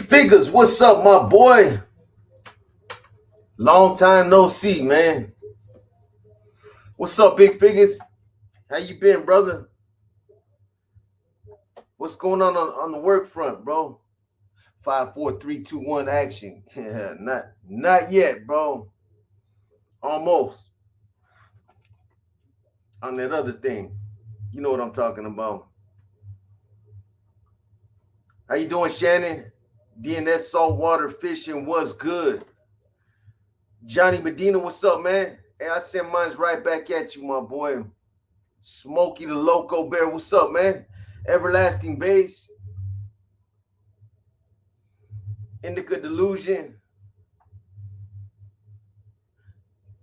Figures, what's up, my boy? Long time no see, man. What's up, Big Figures? How you been, brother? What's going on the work front, bro? 5, 4, 3, 2, 1, action. Yeah, not yet, bro. Almost on that other thing. You know what I'm talking about. How you doing, Shannon? DNS saltwater fishing was good. Johnny Medina, what's up, man? Hey, I sent mine's right back at you, my boy. Smokey the Loco Bear, what's up, man? Everlasting Base. Indica Delusion.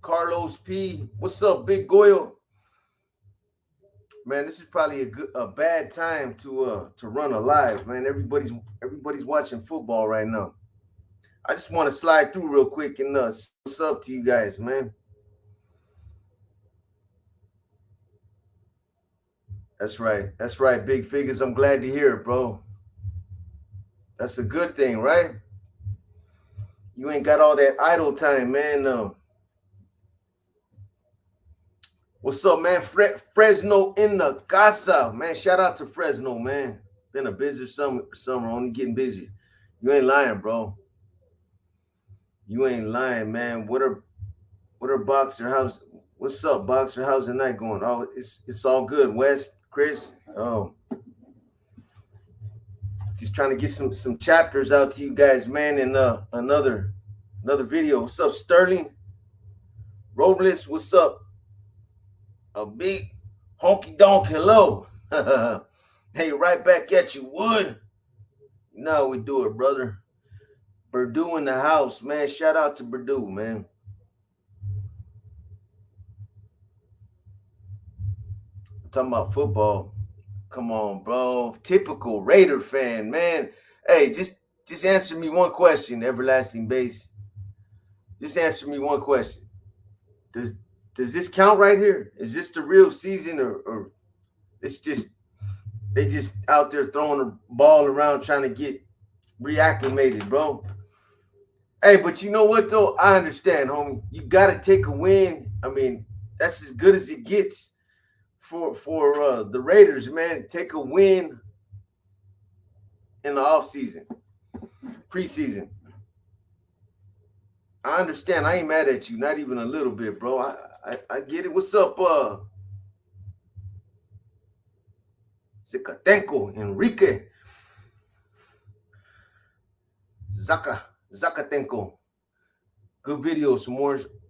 Carlos P. What's up, Big Goyle? Man, this is probably a bad time to run a live, man. Everybody's watching football right now. I just want to slide through real quick and see what's up to you guys, man. That's right, Big Figures. I'm glad to hear it, bro. That's a good thing, right? You ain't got all that idle time, man. What's up, man? Fresno in the casa, man. Shout out to Fresno, man. Been a busy summer, only getting busier. You ain't lying, bro. You ain't lying, man. What are Boxer? What's up, Boxer? How's the night going? Oh, it's all good. Wes, Chris. Oh, just trying to get some chapters out to you guys, man. In another video. What's up, Sterling? Robles, what's up? A big honky donk hello. Hey, right back at you, Wood. You know how we do it, brother. Purdue in the house, man. Shout out to Purdue, man. I'm talking about football. Come on, bro. Typical Raider fan, man. Hey, just answer me one question, Everlasting Base. Just answer me one question. Does this count right here? Is this the real season, or it's just they just out there throwing the ball around trying to get reacclimated, bro? Hey, but you know what though? I understand, homie. You gotta take a win. I mean, that's as good as it gets for the Raiders, man. Take a win in the offseason, preseason. I understand. I ain't mad at you, not even a little bit, bro. I get it. What's up, Zikatenko, Enrique, Zakatenko. Good videos from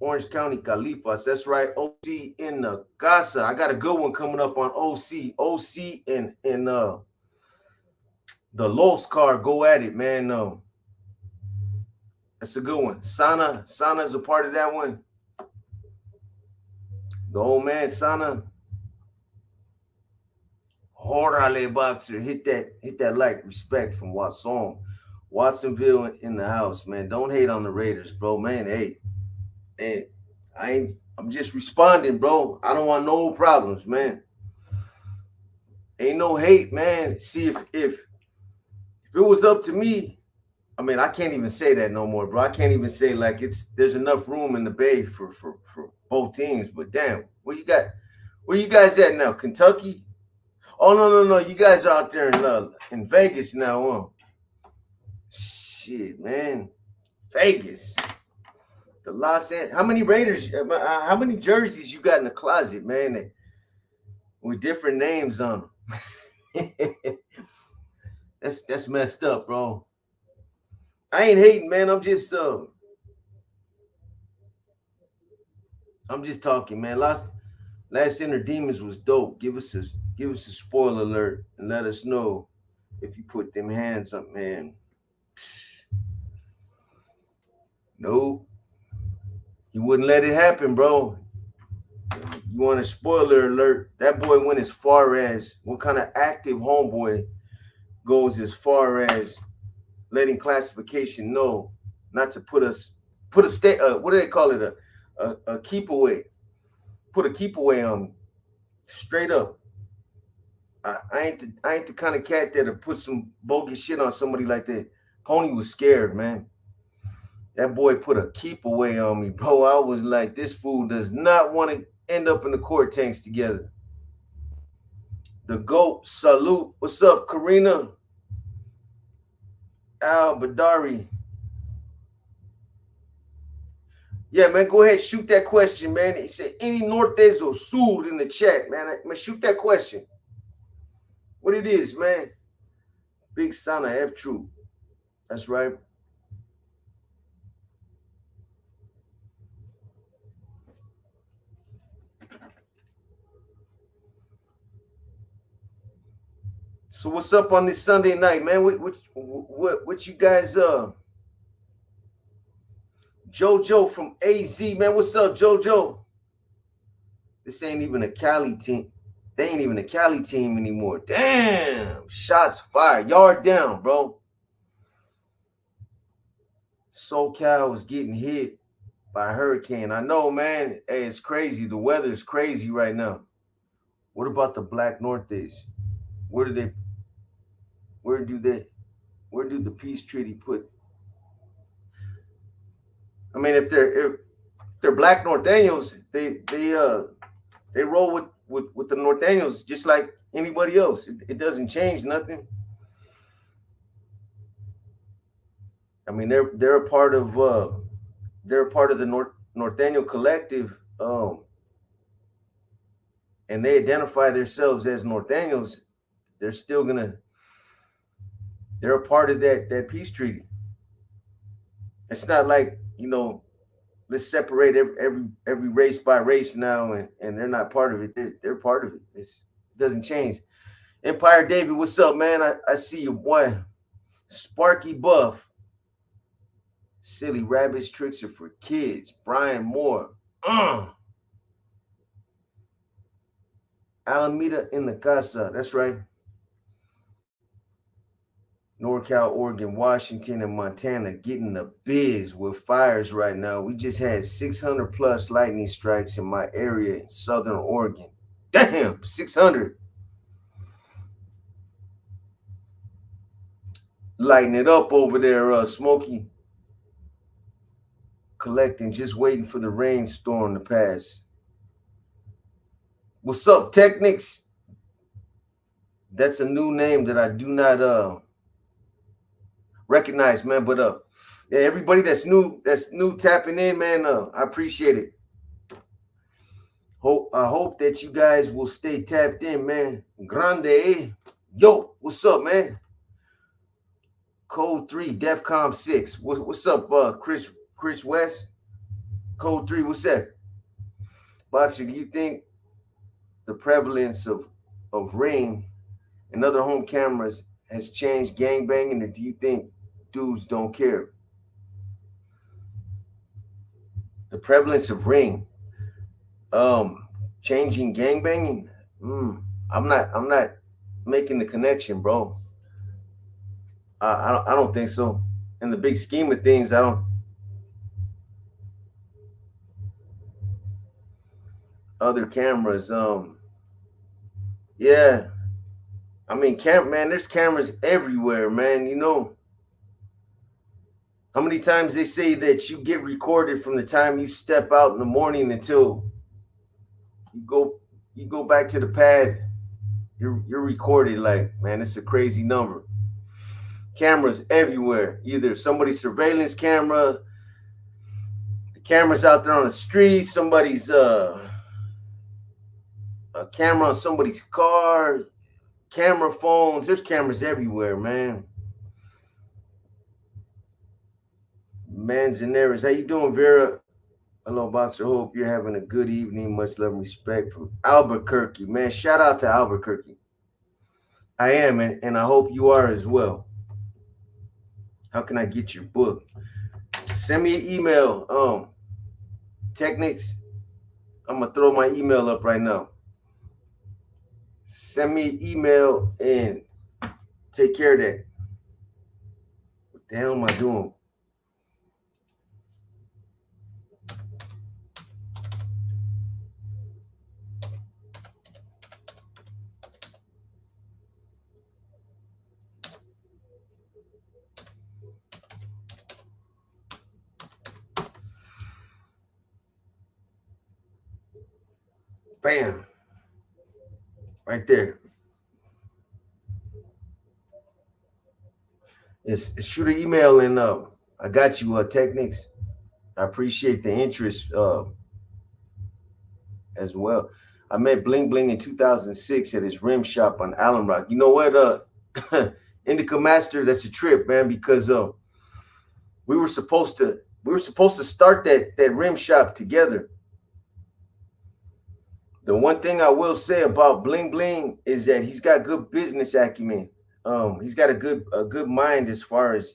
Orange County, Califas. That's right. OC in the casa. I got a good one coming up on OC. OC and the Los car. Go at it, man. That's a good one. Sana's a part of that one. The old man, Sana. Horale Boxer. Hit that like. Respect from Watson. Watsonville in the house, man. Don't hate on the Raiders, bro. Man, hey, I'm just responding, bro. I don't want no problems, man. Ain't no hate, man. See, if it was up to me, I mean, I can't even say that no more, bro. I can't even say like there's enough room in the Bay for both teams. But damn, where you guys at now? Kentucky? Oh no. You guys are out there in Vegas now, huh? Shit, man. Vegas. The Los Angeles. How many Raiders? How many jerseys you got in the closet, man? With different names on them. That's messed up, bro. I ain't hating, man. I'm just talking, man. Last Inner Demons was dope. Give us a spoiler alert and let us know if you put them hands up, man. Nope. You wouldn't let it happen, bro. You want a spoiler alert? That boy went as far as what kind of active homeboy goes as far as letting classification know not to put a state. What do they call it? A keep away. Put a keep away on straight up. I ain't the kind of cat that'll put some bogus shit on somebody like that. Pony was scared, man. That boy put a keep away on me, bro. I was like, this fool does not want to end up in the court tanks together. The GOAT, salute. What's up, Karina? Al Badari. Yeah, man, go ahead, shoot that question, man. He said, any Nortes or Sur in the chat, man. Man, shoot that question. What it is, man. Big Sana F Troop. That's right. So what's up on this Sunday night, man? What you guys JoJo from AZ, man. What's up, JoJo? This ain't even a Cali team. They ain't even a Cali team anymore. Damn. Shots fired. Yard down, bro. SoCal was getting hit by a hurricane. I know, man. Hey, it's crazy. The weather's crazy right now. What about the Black Northeast? Where do the peace treaty put? I mean, if they're Black Norteños, they roll with the Norteños just like anybody else. It doesn't change nothing. I mean, they're a part of the Norteño collective, and they identify themselves as Norteños. They're a part of that peace treaty. It's not like, let's separate every race by race now, and they're not part of it. They're part of it. It doesn't change. Empire David, what's up, man? I see you, boy. Sparky Buff. Silly rabbits tricks are for kids. Brian Moore. Alameda in the casa. That's right. NorCal, Oregon, Washington, and Montana getting the biz with fires right now. We just had 600 plus lightning strikes in my area in Southern Oregon. Damn, 600. Lighting it up over there, Smokey. Collecting, just waiting for the rainstorm to pass. What's up, Technics? That's a new name that I do not recognize, man. But yeah, everybody that's new tapping in, man. I appreciate it. I hope that you guys will stay tapped in, man. Grande. Yo, what's up, man? Code 3, DEFCON 6. What's up, Chris West? Code 3, what's that? Boxer, do you think the prevalence of Ring and other home cameras has changed gangbanging, or do you think dudes don't care? The prevalence of Ring changing gangbanging? I'm not making the connection, bro. I don't think so. In the big scheme of things, I don't. Other cameras, yeah. I mean, man, there's cameras everywhere, man. How many times they say that you get recorded from the time you step out in the morning until you go back to the pad, you're recorded. Like, man, it's a crazy number. Cameras everywhere. Either somebody's surveillance camera, the cameras out there on the street, somebody's a camera on somebody's car, camera phones. There's cameras everywhere, man. Manzanares, how you doing, Vera? Hello, Boxer. Hope you're having a good evening. Much love and respect from Albuquerque, man. Shout out to Albuquerque. I am, and I hope you are as well. How can I get your book? Send me an email. Technics. I'm gonna throw my email up right now. Send me an email and take care of that. What the hell am I doing? Bam. Right there. Shoot an email and I got you, Technics. I appreciate the interest as well. I met Bling Bling in 2006 at his rim shop on Allen Rock. You know what? Indica Master, that's a trip, man, because we were supposed to start that rim shop together. The one thing I will say about Bling Bling is that he's got good business acumen. He's got a good mind as far as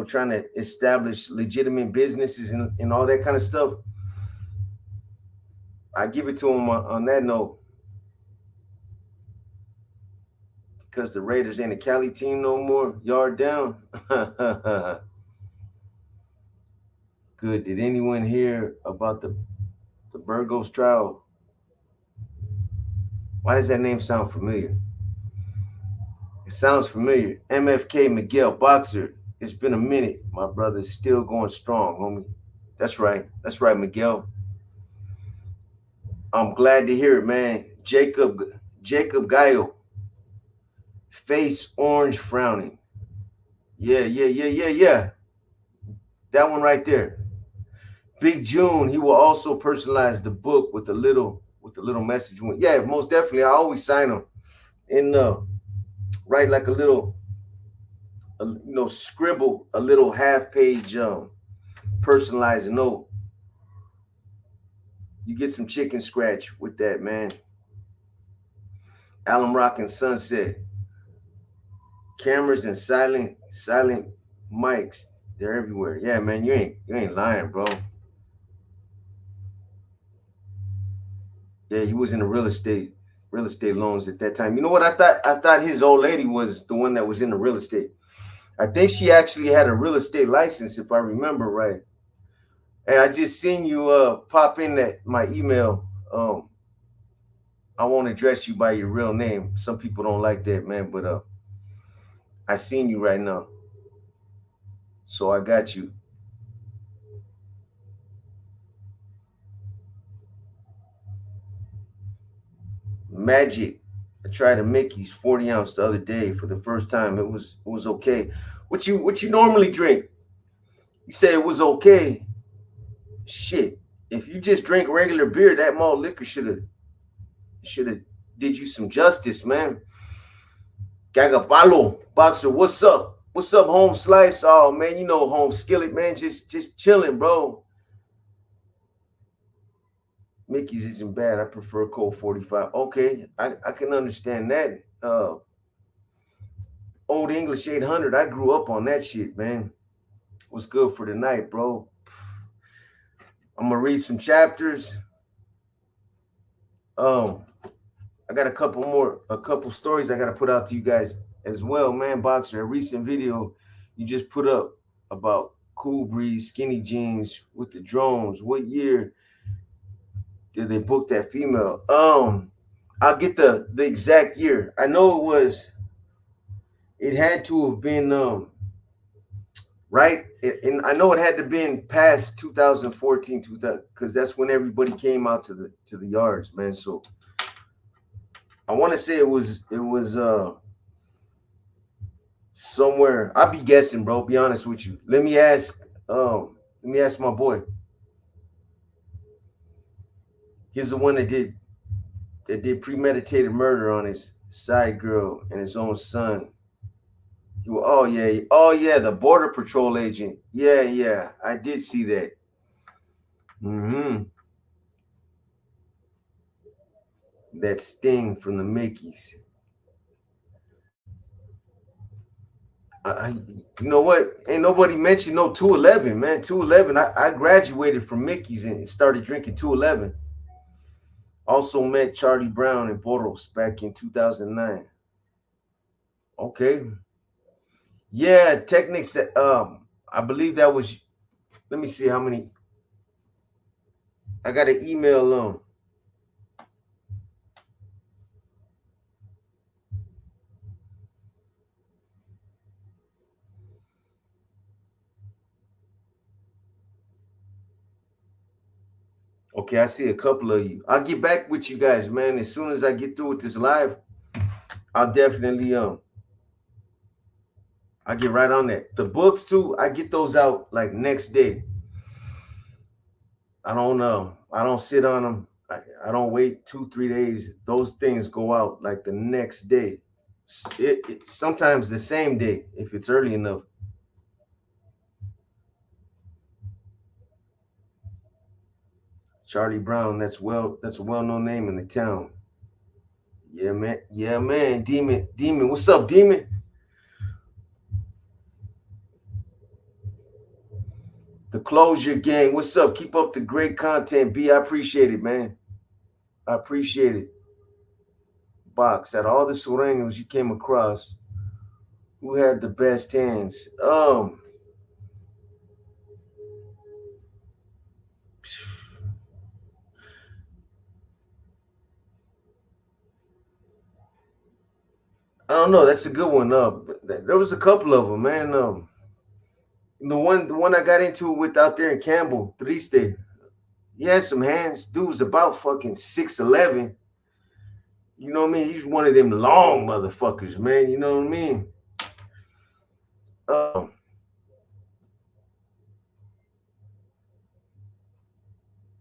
trying to establish legitimate businesses and all that kind of stuff. I give it to him on that note because the Raiders ain't a Cali team no more. Yard down. Good. Did anyone hear about the Burgos trial? Why does that name sound familiar? It sounds familiar. MFK Miguel, boxer. It's been a minute. My brother's still going strong, homie. That's right. That's right, Miguel. I'm glad to hear it, man. Jacob Gallo, face orange frowning. Yeah. That one right there. Big June, he will also personalize the book with a little message. Yeah, most definitely. I always sign them and write like a little, scribble a little half page personalized note. You get some chicken scratch with that, man. Allen Rock and Sunset. Cameras and silent mics. They're everywhere. Yeah, man, you ain't lying, bro. Yeah, he was in the real estate loans at that time. You know what? I thought his old lady was the one that was in the real estate. I think she actually had a real estate license, if I remember right. Hey, I just seen you pop in that my email. I won't address you by your real name. Some people don't like that, man, but I seen you right now. So I got you. Magic. I tried a Mickey's 40 ounce the other day for the first time. It was okay. What you normally drink? You say it was okay. Shit. If you just drink regular beer, that malt liquor should have did you some justice, man. Gagapalo, boxer, what's up? What's up, home slice? Oh man, home skillet, man. Just chilling, bro. Mickey's isn't bad. I prefer Colt 45. Okay, I can understand that. Old English 800. I grew up on that shit, man. What's good for the night, bro? I'm gonna read some chapters. Um, I got a couple stories I gotta put out to you guys as well, man. Boxer, a recent video you just put up about Cool Breeze skinny jeans with the drones. What year did they book that female? I'll get the exact year. I know it had to have been right, and I know it had to have been past 2014, because that's when everybody came out to the yards, man. So I want to say it was somewhere. I'll be guessing, bro. Be honest with you. Let me ask my boy. He's the one that did premeditated murder on his side girl and his own son. Oh yeah, the border patrol agent. Yeah, I did see that. Mm-hmm. That sting from the Mickeys. I, you know what? Ain't nobody mentioned no 211, man. 211. I graduated from Mickey's and started drinking 211. Also met Charlie Brown and Boros back in 2009. Okay. Yeah, Technics. I believe that was. Let me see how many. I got an email. Okay, I see a couple of you. I'll get back with you guys, man. As soon as I get through with this live, I'll definitely I get right on that. The books too, I get those out like next day. I don't sit on them. I don't wait 2 3 days. Those things go out like the next day. Sometimes the same day if it's early enough. Charlie Brown, that's a well-known name in the town. Yeah, man. Yeah, man. Demon. What's up, Demon? The Closure Gang. What's up? Keep up the great content, B. I appreciate it, man. I appreciate it. Box, out of all the Sureños you came across, who had the best hands? I don't know. That's a good one. There was a couple of them, man. The one I got into with out there in Campbell, Triste. He had some hands. Dude was about fucking 6'11". You know what I mean? He's one of them long motherfuckers, man. You know what I mean? Um,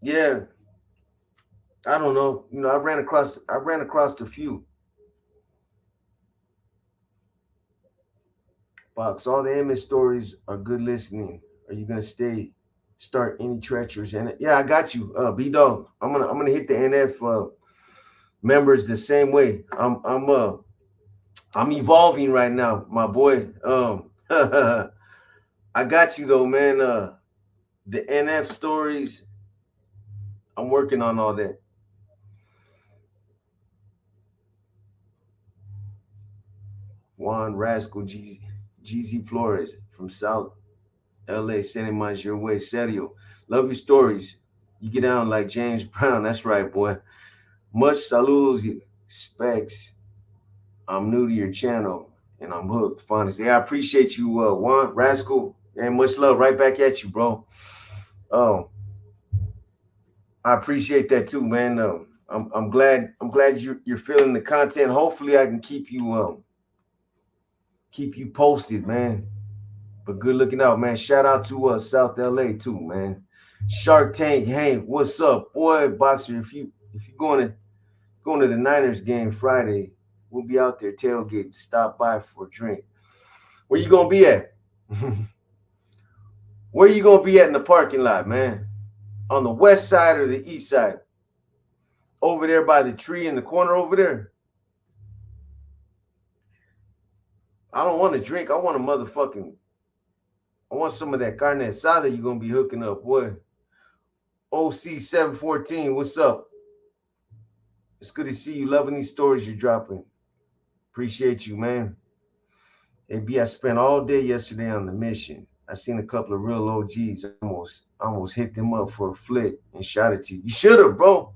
yeah. I don't know. You know, I ran across a few. Box. All the image stories are good listening. Are you gonna start any treacherous? And yeah, I got you, B Dog. I'm gonna hit the NF members the same way. I'm evolving right now, my boy. I got you though, man. The NF stories, I'm working on all that. Juan Rascal, GZ Flores from South LA, sending my your way. Serio, love your stories. You get down like James Brown. That's right, boy. Much saludos, specs. I'm new to your channel and I'm hooked. Finally, yeah, I appreciate you, Juan Rascal, and much love right back at you, bro. Oh, I appreciate that too, man. I'm glad you're feeling the content. Hopefully, I can keep you posted, man. But good looking out, man. Shout out to South LA too, man. Shark Tank, Hank, what's up, boy? Boxer, if you're going to the Niners game Friday, we'll be out there tailgate. Stop by for a drink. Where you gonna be at? Where you gonna be at in the parking lot, man? On the west side or the east side? Over there by the tree in the corner over there. I don't want to drink. I want some of that carne asada you're gonna be hooking up, boy. OC 714, what's up? It's good to see you. Loving these stories you're dropping. Appreciate you, man. AB, I spent all day yesterday on the mission. I seen a couple of real OGs. Almost hit them up for a flick and shot it to you. You should have, bro.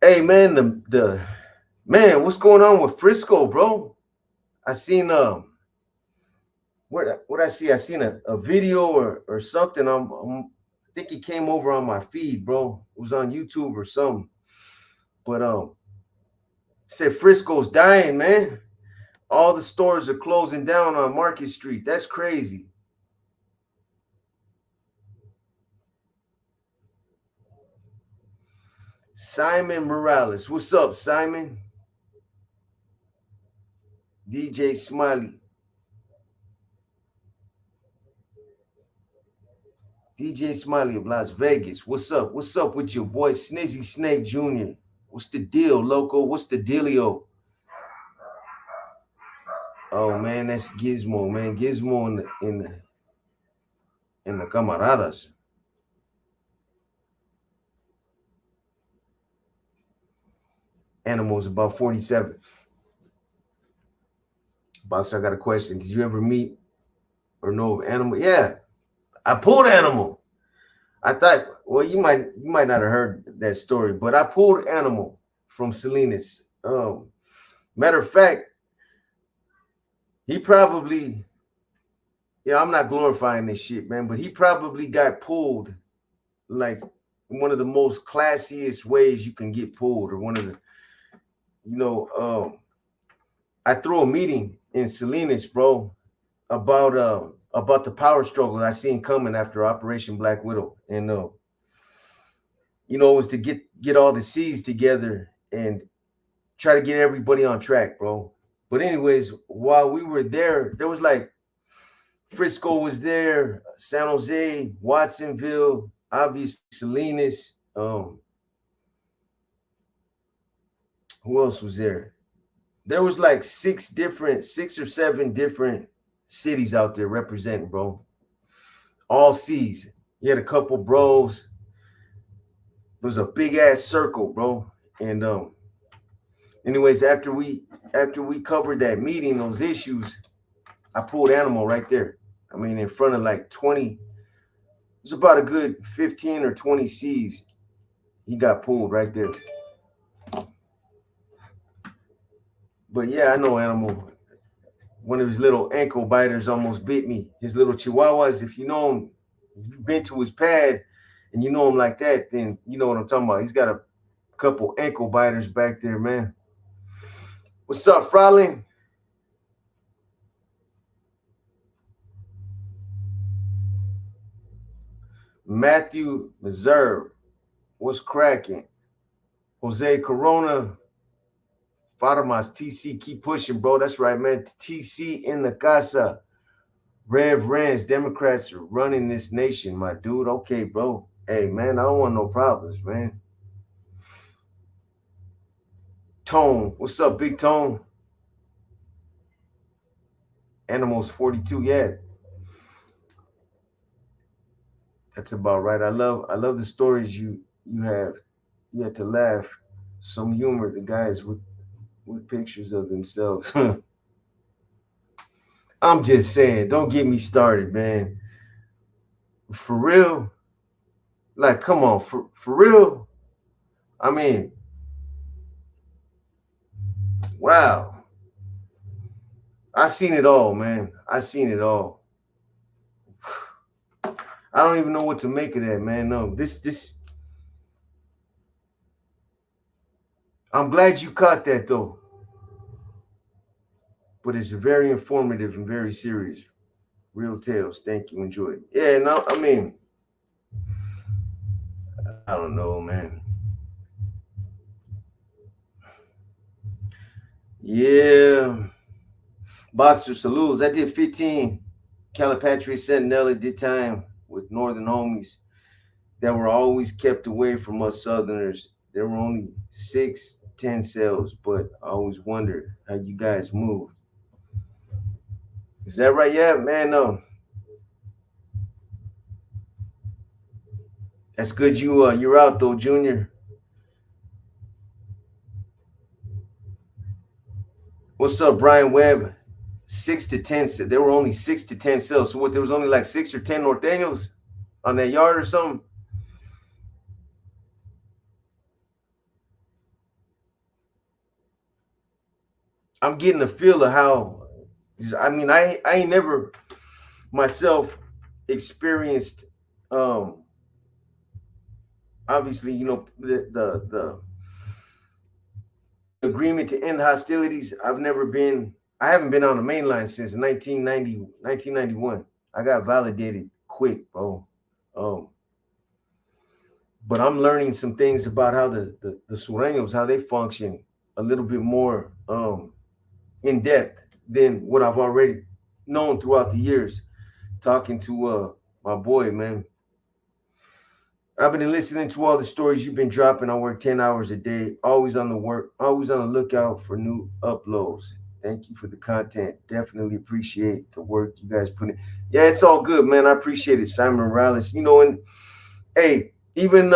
Hey, man, the man, what's going on with Frisco, bro? I seen what I see. I seen a video or something. I think it came over on my feed, bro. It was on YouTube or something. But said Frisco's dying, man. All the stores are closing down on Market Street. That's crazy. Simon Morales. What's up, Simon? DJ Smiley. DJ Smiley of Las Vegas. What's up? What's up with your boy Snizzy Snake Jr.? What's the deal, loco? What's the dealio? Oh man, that's Gizmo, man. Gizmo in the camaradas. Animals about 47. Boxer, I got a question. Did you ever meet or know of Animal? Yeah, I pulled Animal. I thought, well, you might not have heard that story, but I pulled Animal from Salinas. Matter of fact, he probably, I'm not glorifying this shit, man, but he probably got pulled like one of the most classiest ways you can get pulled, or one of the, I threw a meeting in Salinas, bro, about the power struggle I seen coming after Operation Black Widow, and it was to get all the C's together and try to get everybody on track, bro. But anyways, while we were there, there was like Frisco was there, San Jose, Watsonville, obviously Salinas. Who else was there? There was like six or seven different cities out there representing, bro. All C's. You had a couple bros. It was a big ass circle, bro. And anyways, after we covered that meeting, those issues, I pulled Animal right there. I mean, in front of like 20, it was about a good 15 or 20 C's. He got pulled right there. But yeah, I know Animal. One of his little ankle biters almost bit me. His little chihuahuas, if you know him, if you've been to his pad and you know him like that, then you know what I'm talking about. He's got a couple ankle biters back there, man. What's up, Frowling? Matthew Meserve, what's cracking? Jose Corona, Fatimas, TC, keep pushing, bro. That's right, man. TC in the casa. Rev Rans, Democrats are running this nation, my dude. Okay, bro. Hey, man, I don't want no problems, man. Tone, what's up, Big Tone? Animals 42, yeah. That's about right. I love the stories you have. You had to laugh. Some humor, the guys with pictures of themselves. I'm just saying, don't get me started, man. For real, like, come on, for real. I mean, wow. I seen it all, man. I seen it all. I don't even know what to make of that, man. No, this. I'm glad you caught that though. But it's very informative and very serious. Real tales. Thank you. Enjoy it. Yeah, no, I mean, I don't know, man. Yeah. Boxer salutes. I did 15 Calipatria Sentinel at the time with Northern homies that were always kept away from us Southerners. There were only 6, 10 cells, but I always wondered how you guys moved. Is that right? Yeah, man. No. That's good. You're out though, Junior. What's up, Brian Webb? 6 to 10. There were only 6 to 10 cells. So what? There was only like 6 or 10 Norteños on that yard or something. I'm getting a feel of how. I mean, I ain't never myself experienced. Obviously, the agreement to end hostilities. I haven't been on the main line since 1991. I got validated quick, bro. But I'm learning some things about how the Sureños, how they function a little bit more in depth than what I've already known throughout the years. Talking to my boy, man. I've been listening to all the stories you've been dropping. I work 10 hours a day, always on the work, always on the lookout for new uploads. Thank you for the content. Definitely appreciate the work you guys put in. Yeah, it's all good, man. I appreciate it, Simon Morales. And hey, even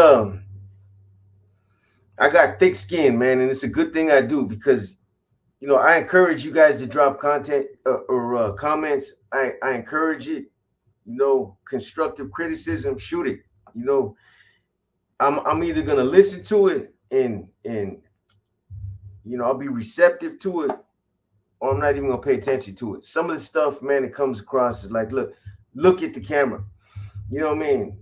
I got thick skin, man, and it's a good thing I do because I encourage you guys to drop content or comments. I encourage it. Constructive criticism, shoot it. I'm either gonna listen to it and I'll be receptive to it, or I'm not even gonna pay attention to it. Some of the stuff, man, it comes across is like, look at the camera. You know what I mean?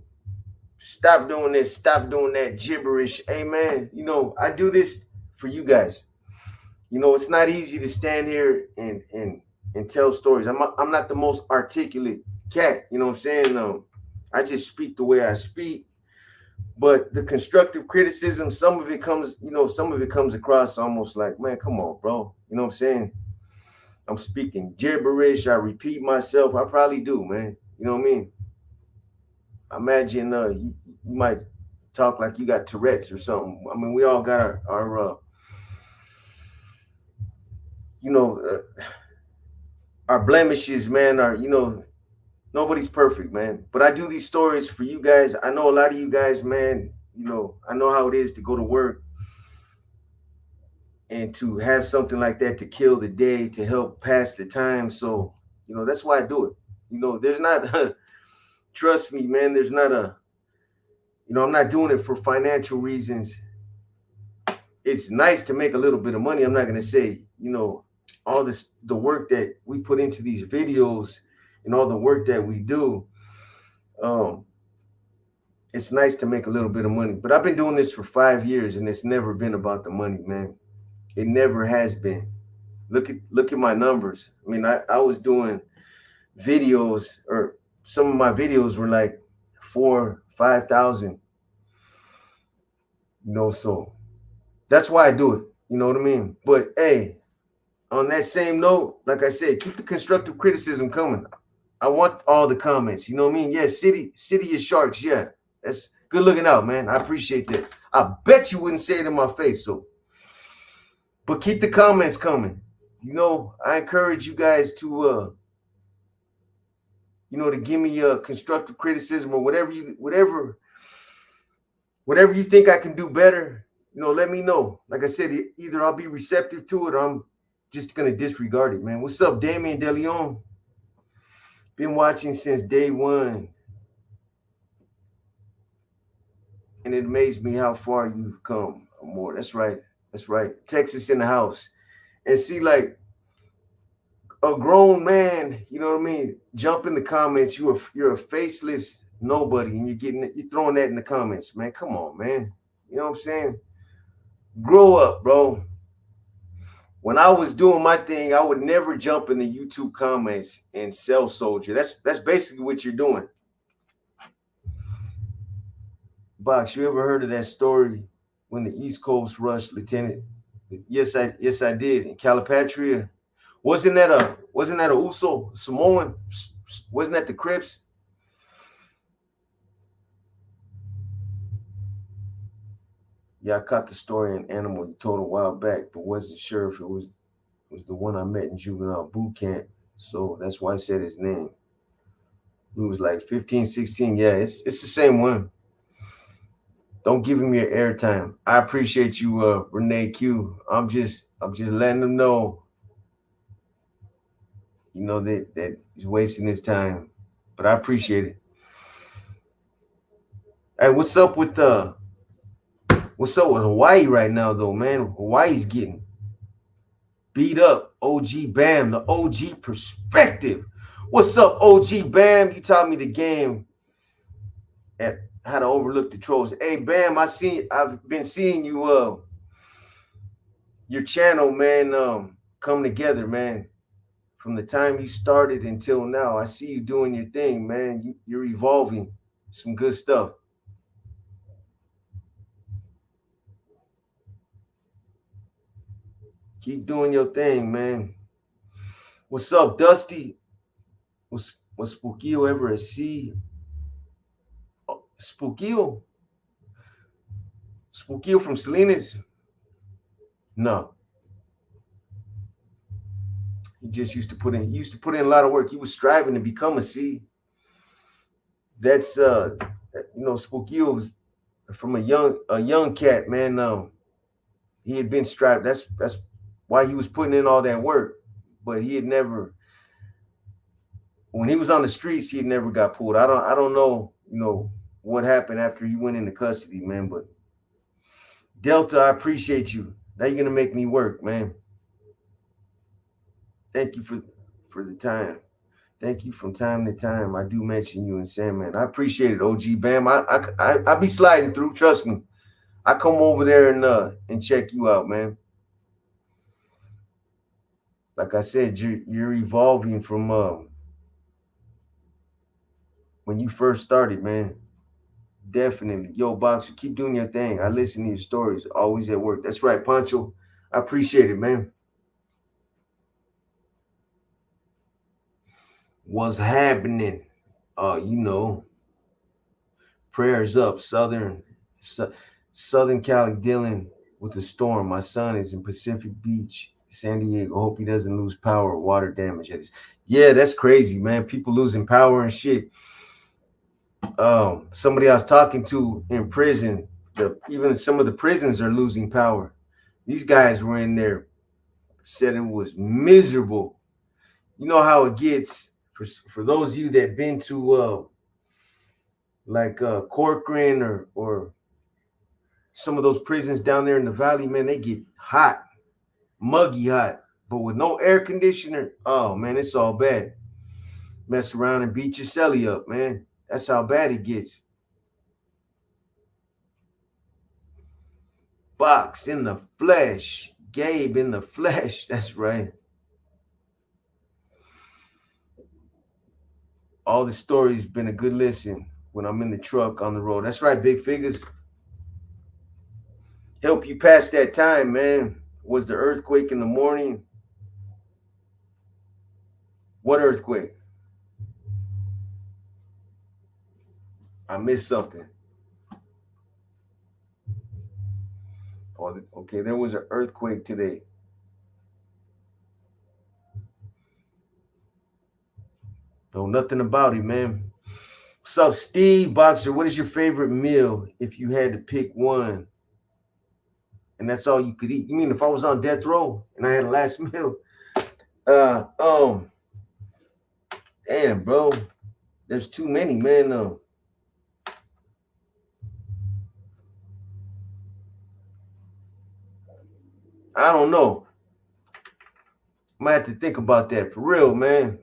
Stop doing this, stop doing that gibberish. Hey man, you know, I do this for you guys. You know, it's not easy to stand here and tell stories. I'm not the most articulate cat, you know what I'm saying? I just speak the way I speak. But the constructive criticism, some of it comes, you know, some of it comes across almost like, man, come on, bro. You know what I'm saying? I'm speaking gibberish. I repeat myself. I probably do, man. You know what I mean? Imagine you might talk like you got Tourette's or something. I mean, we all got our you know, our blemishes, man. Our, you know, nobody's perfect, man. But I do these stories for you guys. I know a lot of you guys, man. You know, I know how it is to go to work and to have something like that to kill the day, to help pass the time. So, you know, that's why I do it. You know, there's not, trust me, man, there's not a, you know, I'm not doing it for financial reasons. It's nice to make a little bit of money. I'm not going to say, you know, all this, the work that we put into these videos and all the work that we do. Um, it's nice to make a little bit of money, but I've been doing this for 5 years and it's never been about the money, man. It never has been. Look at my numbers. I mean, I was doing videos, or some of my videos were like 4,000, 5,000, you know, so that's why I do it. You know what I mean? But hey, on that same note, like I said, keep the constructive criticism coming. I want all the comments. You know what I mean? Yeah, city is sharks. Yeah, that's good looking out, man. I appreciate that. I bet you wouldn't say it in my face, so. But keep the comments coming. You know, I encourage you guys to you know, to give me constructive criticism, or whatever you think I can do better. You know, let me know. Like I said, either I'll be receptive to it or I'm just gonna disregard it, man. What's up, Damien DeLeon? Been watching since day one, and it amazed me how far you've come. More. That's right. That's right. Texas in the house. And see, like, a grown man, you know what I mean? Jump in the comments. You're a faceless nobody, and you're throwing that in the comments, man. Come on, man. You know what I'm saying? Grow up, bro. When I was doing my thing, I would never jump in the YouTube comments and sell soldier. That's basically what you're doing. Box, you ever heard of that story when the East Coast rushed Lieutenant? Yes, I did. In Calipatria. Wasn't that a Uso Samoan? Wasn't that the Crips? Yeah, I caught the story in Animal you told a while back, but wasn't sure if it was the one I met in juvenile boot camp. So that's why I said his name. He was like 15, 16. Yeah, it's the same one. Don't give him your airtime. I appreciate you, Renee Q. I'm just letting him know, you know, that he's wasting his time. But I appreciate it. Hey, what's up with Hawaii right now though, man? Hawaii's getting beat up. OG Bam, the OG perspective. What's up, OG Bam? You taught me the game at how to overlook the trolls. Hey Bam, I've been seeing you your channel, man, come together, man. From the time you started until now, I see you doing your thing, man. You're evolving. Some good stuff. Keep doing your thing, man. What's up, Dusty? Was Spookio ever a C? Oh, Spookio? Spookio from Salinas? No. He just used to put in a lot of work. He was striving to become a C. That's you know, Spookio was from a young cat, man. He had been strived. That's why he was putting in all that work. But he had never, when he was on the streets, he had never got pulled. I don't know, you know, what happened after he went into custody, man. But Delta, I appreciate you. Now you're gonna make me work, man. Thank you for the time. Thank you from time to time. I do mention you and Sandman. I appreciate it, OG Bam. I be sliding through. Trust me. I come over there and check you out, man. Like I said, you're evolving from when you first started, man. Definitely. Yo, Boxer, keep doing your thing. I listen to your stories. Always at work. That's right, Pancho. I appreciate it, man. What's happening? You know, prayers up, Southern Cali dealing with the storm. My son is in Pacific Beach, San Diego. Hope he doesn't lose power or water damage. Yeah, that's crazy, man. People losing power and shit. Somebody I was talking to in prison, even some of the prisons are losing power. These guys were in there, said it was miserable. You know how it gets for those of you that been to like Corcoran or some of those prisons down there in the valley, man, they get hot, muggy hot, but with no air conditioner. Oh man, it's all bad. Mess around and beat your celly up, man. That's how bad it gets. Box in the flesh, Gabe in the flesh. That's right. All the stories been a good listen when I'm in the truck on the road. That's right, big figures. Help you pass that time, man. Was the earthquake in the morning? What earthquake? I missed something. Oh, okay, there was an earthquake today. Know nothing about it, man. What's up, Steve Boxer? What is your favorite meal if you had to pick one and that's all you could eat? You mean if I was on death row and I had a last meal? Uh, um, damn, bro. There's too many, man. I don't know. I might have to think about that for real, man.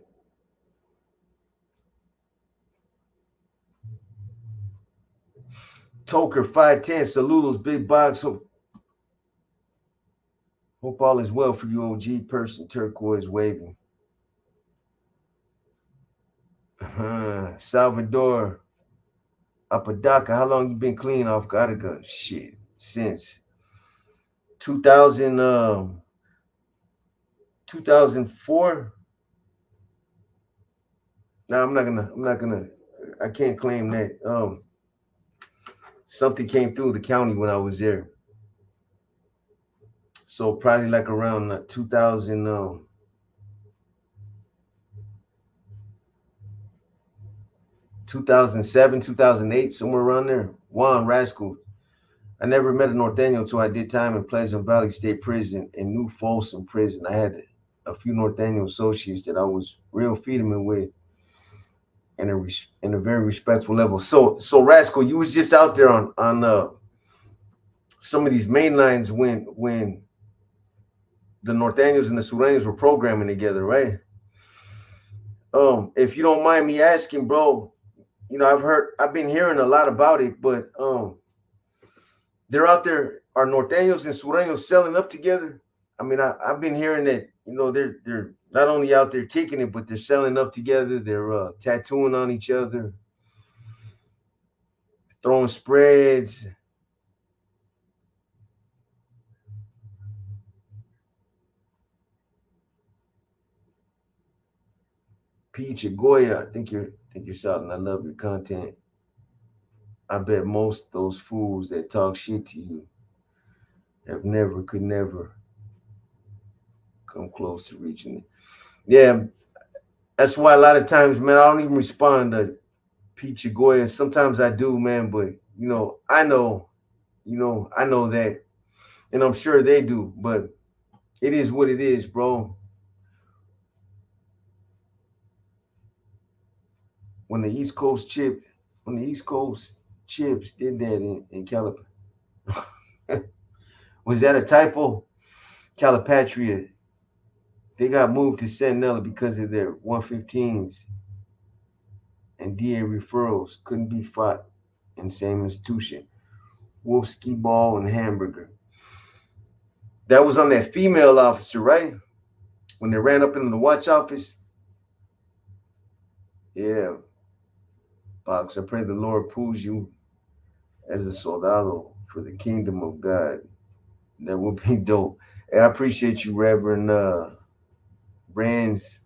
Toker 510, saludos, big box. Hope all is well for you, OG person. Turquoise waving. Salvador Apodaca, how long you been clean off Gattaca? Shit, since 2000, 2004. No, I can't claim that. Something came through the county when I was there. So probably like around 2000, 2007, 2008, somewhere around there. Juan Rascal. I never met a Norteño until I did time in Pleasant Valley State Prison and New Folsom Prison. I had a few Norteño associates that I was real feeding with in a very respectful level. So Rascal, you was just out there on some of these main lines when the Norteños and the Sureños were programming together, right? If you don't mind me asking, bro, you know I've been hearing a lot about it, but they're out there. Are Norteños and Sureños selling up together? I mean, I've been hearing that they're not only out there kicking it, but they're selling up together. They're tattooing on each other, throwing spreads. Peach or Goya, I think you're shouting. I love your content. I bet most those fools that talk shit to you could never come close to reaching it. Yeah, that's why a lot of times, man, I don't even respond to Peach or Goya. Sometimes I do, man, but I know that, and I'm sure they do, but it is what it is, bro. When the East Coast chip, when the East Coast chips did that in California, was that a typo? Calipatria They got moved to Santinella because of their 115s and DA referrals couldn't be fought in the same institution. Wolf, ski ball, and hamburger. That was on that female officer, right? When they ran up into the watch office. Yeah, Box. I pray the Lord pulls you as a soldado for the kingdom of God. That would be dope. Hey, I appreciate you, Reverend Brands.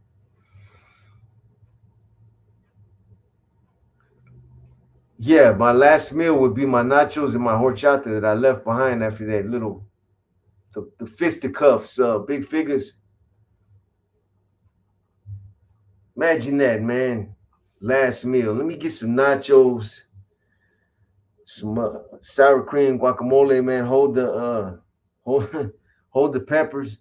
Yeah, my last meal would be my nachos and my horchata that I left behind after that little the fisticuffs, big figures. Imagine that, man. Last meal. Let me get some nachos, some sour cream, guacamole, man. Hold the hold, hold the peppers.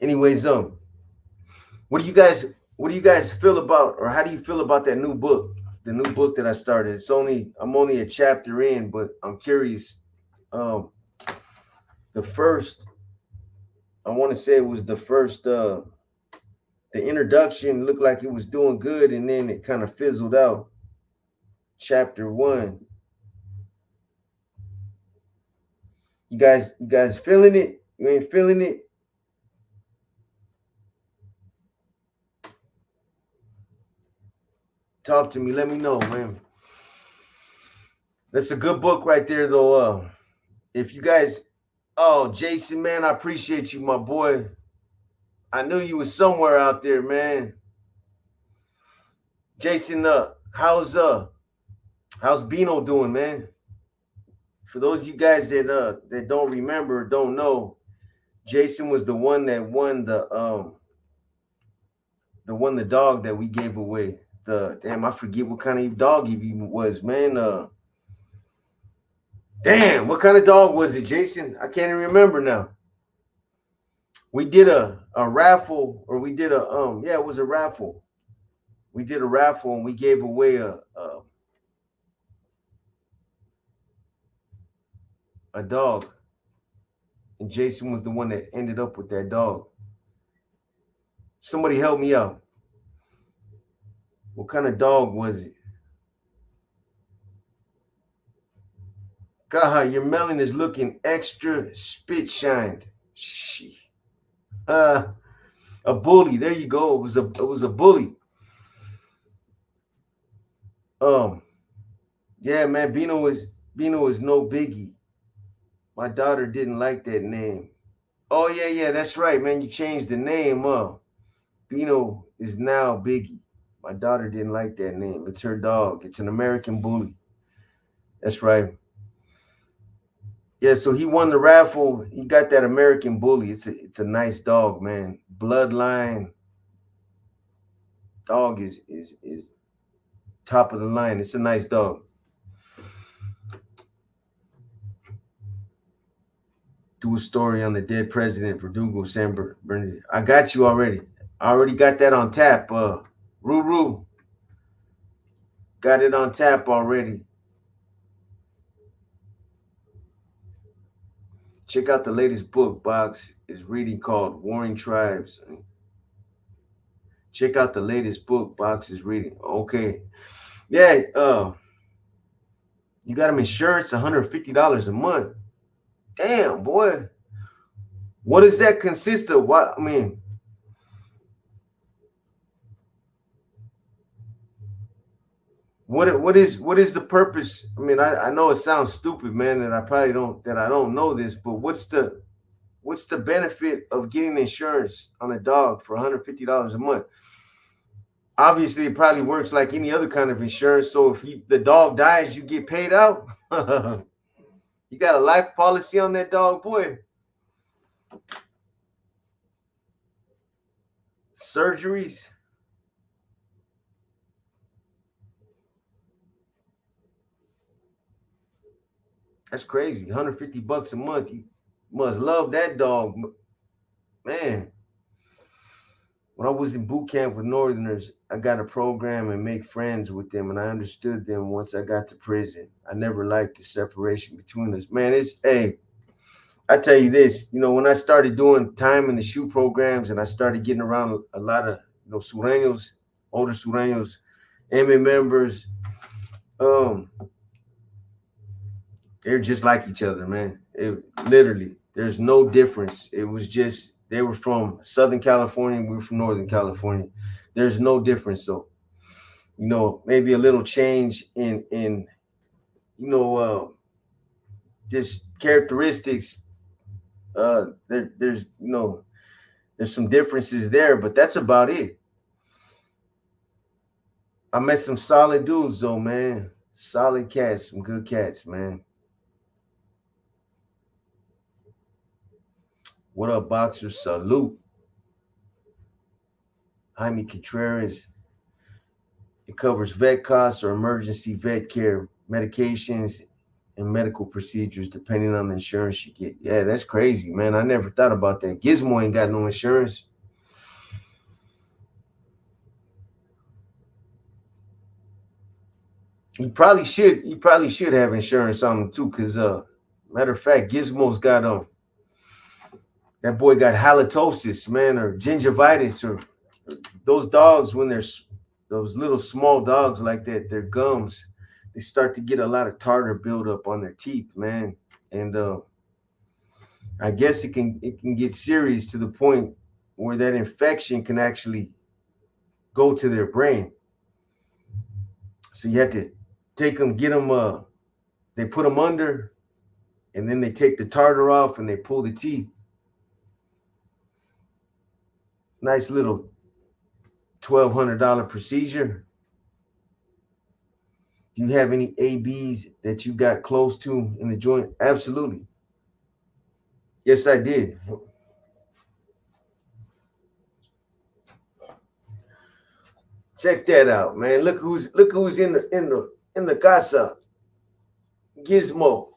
Anyways, what do you guys feel about, or how do you feel about that new book? The new book that I started. I'm only a chapter in, but I'm curious. Um, the first, I want to say it was the first. The introduction looked like it was doing good, and then it kind of fizzled out. Chapter one. You guys feeling it? You ain't feeling it? Talk to me. Let me know, man. That's a good book right there, though. If you guys, oh, Jason, man, I appreciate you, my boy. I knew you was somewhere out there, man. Jason, how's Bino doing, man? For those of you guys that don't remember, don't know, Jason was the one that won the dog that we gave away. I forget what kind of dog he even was, man. Damn, what kind of dog was it, Jason? I can't even remember now. We did a raffle, or we did it was a raffle. We did a raffle and we gave away a dog. And Jason was the one that ended up with that dog. Somebody help me out. What kind of dog was it? God, your melon is looking extra spit shined. She, a bully. There you go. It was a bully. Yeah, man. Bino is no biggie. My daughter didn't like that name. Oh yeah, that's right, man. You changed the name, Bino is now Biggie. My daughter didn't like that name. It's her dog. It's an American bully. That's right. Yeah, so he won the raffle. He got that American bully. It's a nice dog, man. Bloodline dog is top of the line. It's a nice dog. Do a story on the dead president, Verdugo San Bernardino. I got you already. I already got that on tap. Ruru got it on tap already. Check out the latest book Box is reading called Warring Tribes. Check out the latest book Box is reading. Okay. Yeah, you got him insurance, $150 a month. Damn, boy. What does that consist of? What what is the purpose? I mean, I know it sounds stupid, man, and I don't know this, but what's the benefit of getting insurance on a dog for $150 a month? Obviously, it probably works like any other kind of insurance. So if the dog dies, you get paid out. You got a life policy on that dog, boy. Surgeries. That's crazy. $150 a month. You must love that dog, man. when I was in boot camp with Northerners, I got a program and make friends with them, and I understood them once I got to prison. I never liked the separation between us. Man, it's hey, I tell you this, when I started doing time in the shoe programs and I started getting around a lot of sureños, older sureños, MA members, um, they're just like each other, man. It literally, there's no difference. It was just they were from Southern California, we were from Northern California. There's no difference. So, maybe a little change in you know just characteristics. There's some differences there, but that's about it. I met some solid dudes though, man. Solid cats, some good cats, man. What up, boxer? Salute. Jaime Contreras. It covers vet costs or emergency vet care, medications, and medical procedures depending on the insurance you get. Yeah, that's crazy, man. I never thought about that. Gizmo ain't got no insurance. He probably should have insurance on him too, cause matter of fact, Gizmo's got that boy got halitosis, man, or gingivitis, or those dogs when they're those little small dogs like that, their gums, they start to get a lot of tartar buildup on their teeth, man, and I guess it can get serious to the point where that infection can actually go to their brain. So you have to take them, get them, they put them under, and then they take the tartar off and they pull the teeth. Nice little $1,200 procedure. Do you have any ABs that you got close to in the joint? Absolutely. Yes, I did. Check that out, man. Look who's in the casa. Gizmo.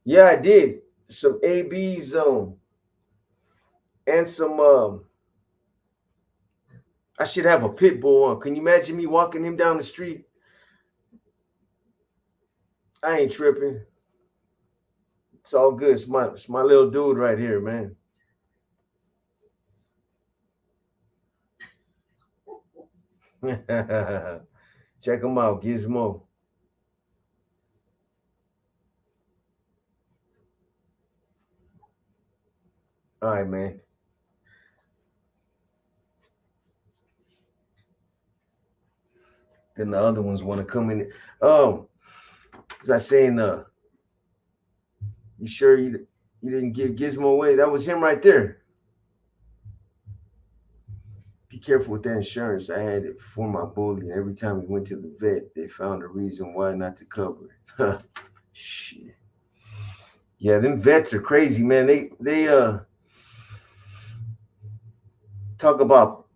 Yeah, I did some ABs and some I should have a pit bull on. Can you imagine me walking him down the street? I ain't tripping. It's all good. It's my little dude right here, man. Check him out, Gizmo. All right, man. Then the other ones want to come in. Was I saying, you sure you didn't give Gizmo away? That was him right there. Be careful with that insurance. I had it for my bully, and every time we went to the vet, they found a reason why not to cover it. Shit. Yeah, them vets are crazy, man. They talk about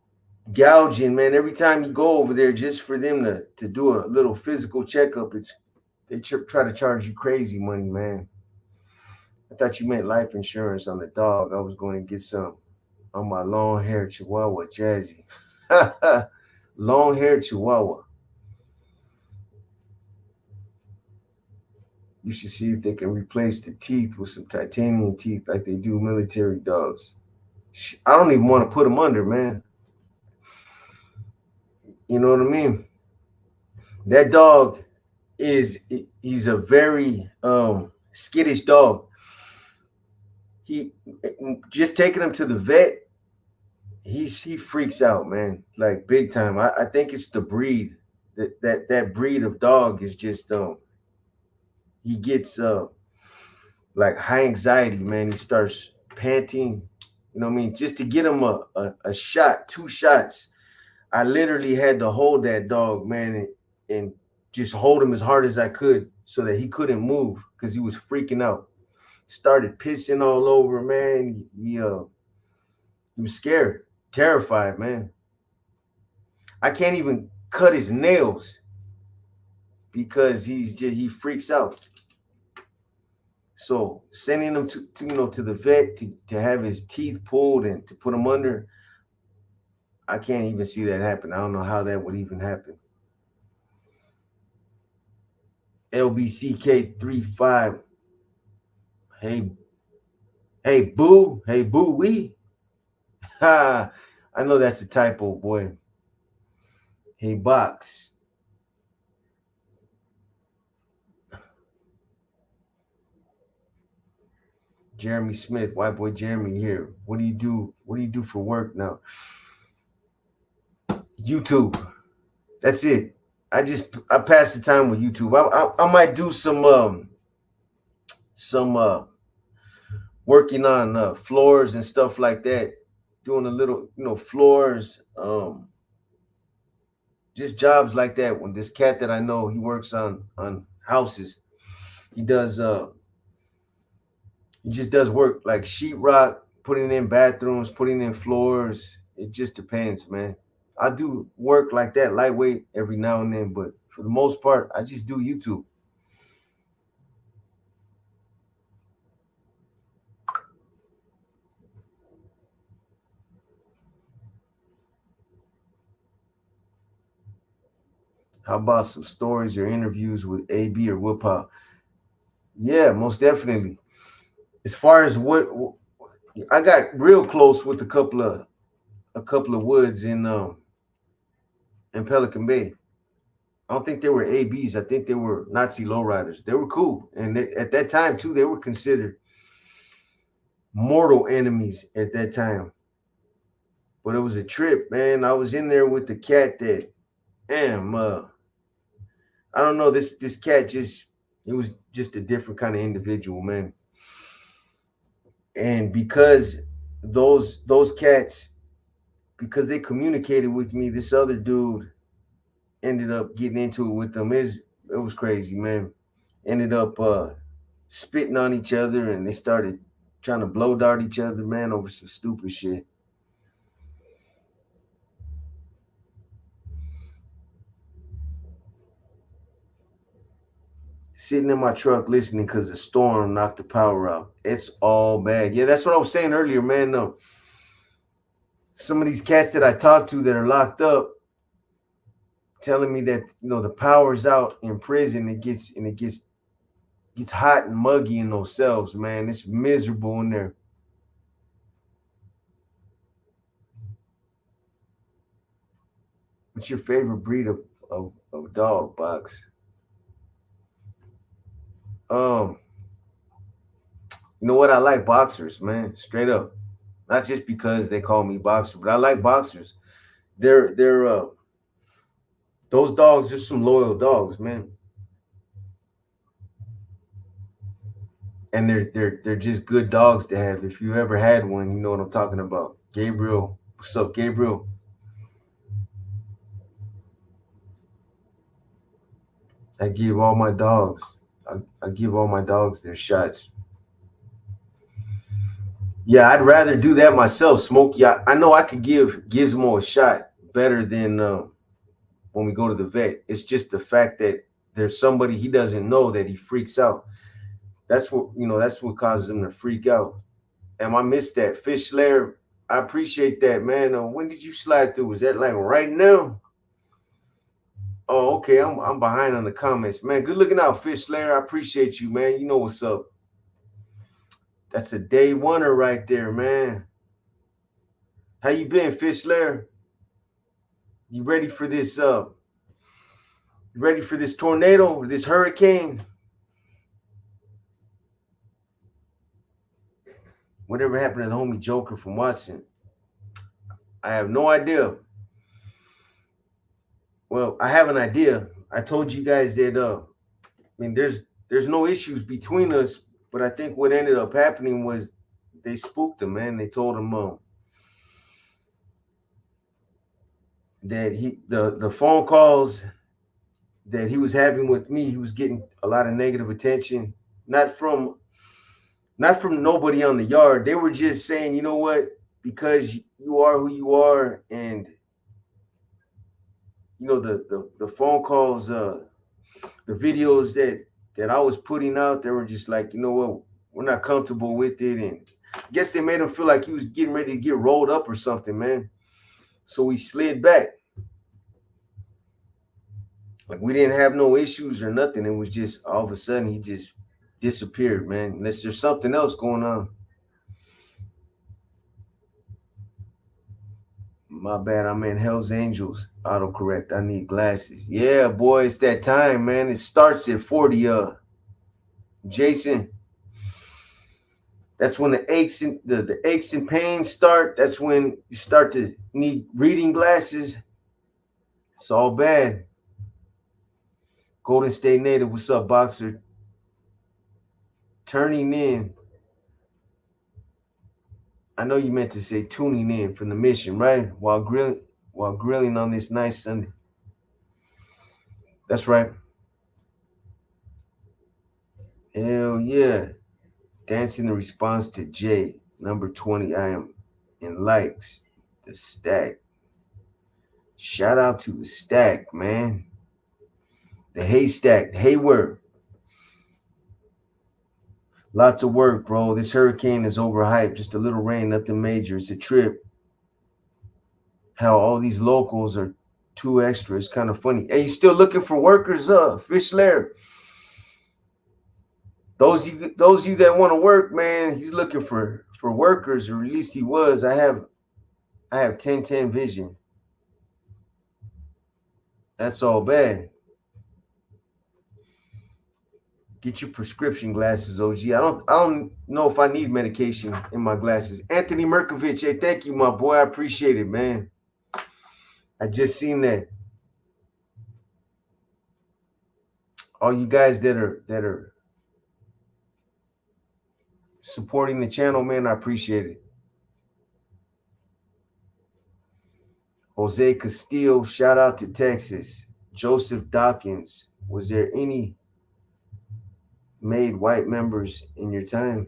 gouging, man. Every time you go over there, just for them to do a little physical checkup, they try to charge you crazy money, man. I thought you meant life insurance on the dog. I was going to get some on my long haired Chihuahua Jazzy. Long haired Chihuahua. You should see if they can replace the teeth with some titanium teeth like they do military dogs. I don't even want to put them under, man. You know what I mean? That dog he's a very skittish dog. He just taking him to the vet, he freaks out, man, like big time. I think it's the breed. That breed of dog is just he gets like high anxiety, man. He starts panting. You know what I mean? Just to get him a shot, two shots. I literally had to hold that dog, man, and just hold him as hard as I could so that he couldn't move because he was freaking out. Started pissing all over, man. He was scared, terrified, man. I can't even cut his nails because he freaks out. So sending him to the vet to have his teeth pulled and to put him under, I can't even see that happen. I don't know how that would even happen. LBCK35. Hey, hey boo wee. Ha! I know that's a typo, boy. Hey box. Jeremy Smith, white boy Jeremy here. What do you do? What do you do for work now? YouTube. That's it. I pass the time with YouTube. I might do some working on floors and stuff like that. Doing a little floors, just jobs like that. When this cat that I know, he works on houses. He does he just does work like sheetrock, putting in bathrooms, putting in floors. It just depends, man. I do work like that, lightweight every now and then, but for the most part, I just do YouTube. How about some stories or interviews with AB or Whoop? Yeah, most definitely. As far as what I got real close with a couple of woods in Pelican Bay. I don't think they were ABs. I think they were Nazi lowriders. They were cool, and at that time too, they were considered mortal enemies at that time. But it was a trip, man. I was in there with the cat that, damn, I don't know. This cat just, it was just a different kind of individual, man. And because those cats, because they communicated with me, this other dude ended up getting into it with them. It was crazy, man. Ended up spitting on each other, and they started trying to blow dart each other, man, over some stupid shit. Sitting in my truck listening because the storm knocked the power out. It's all bad. Yeah, that's what I was saying earlier, man. Some of these cats that I talk to that are locked up telling me that the power's out in prison. It gets hot and muggy in those cells, man. It's miserable in there. What's your favorite breed of dog, Box? Um, you know what? I like boxers, man. Straight up. Not just because they call me boxer, but I like boxers. They're those dogs are some loyal dogs, man. And they're just good dogs to have. If you ever had one, you know what I'm talking about. Gabriel, what's up, Gabriel? I give all my dogs. I give all my dogs their shots. Yeah, I'd rather do that myself, Smokey. I know I could give Gizmo a shot better than when we go to the vet. It's just the fact that there's somebody he doesn't know that he freaks out. That's what causes him to freak out. And I missed that. Fish Slayer, I appreciate that, man. When did you slide through? Was that like right now? Oh, okay. I'm behind on the comments, man. Good looking out, Fish Slayer. I appreciate you, man. You know what's up. That's a day oneer right there, man. How you been, Fish Slayer? You ready for this? You ready for this tornado, this hurricane? Whatever happened to the homie Joker from Watson? I have no idea. Well, I have an idea. I told you guys that there's no issues between us, but I think what ended up happening was they spooked him, man. They told him that the phone calls that he was having with me, he was getting a lot of negative attention, not from nobody on the yard. They were just saying, you know what, because you are who you are, and the phone calls, the videos that I was putting out, they were just like, you know what, we're not comfortable with it, and I guess they made him feel like he was getting ready to get rolled up or something, man. So he slid back. Like we didn't have no issues or nothing. It was just all of a sudden he just disappeared, man. Unless there's something else going on. My bad, I'm in Hell's Angels. Autocorrect. I need glasses. Yeah, boy, it's that time, man. It starts at 40. Jason, that's when the aches and the aches and pains start. That's when you start to need reading glasses. It's all bad. Golden State native, what's up, boxer? Turning in. I know you meant to say tuning in from the mission, right? While grilling on this nice Sunday. That's right. Hell yeah. Dancing in response to Jay, number 20. I am in likes. The stack. Shout out to the stack, man. The haystack, Hayward. Lots of work, bro. This hurricane is overhyped. Just a little rain, nothing major. It's a trip. How all these locals are too extra. It's kind of funny. Hey, you still looking for workers? Fish Lair. Those of you that want to work, man, he's looking for workers, or at least he was. I have 10/10 vision. That's all bad. Get your prescription glasses, OG. I don't know if I need medication in my glasses. Anthony Merkovich, hey, thank you, my boy. I appreciate it, man. I just seen that. All you guys that are supporting the channel, man, I appreciate it. Jose Castillo, shout out to Texas. Joseph Dawkins, was there any made white members in your time?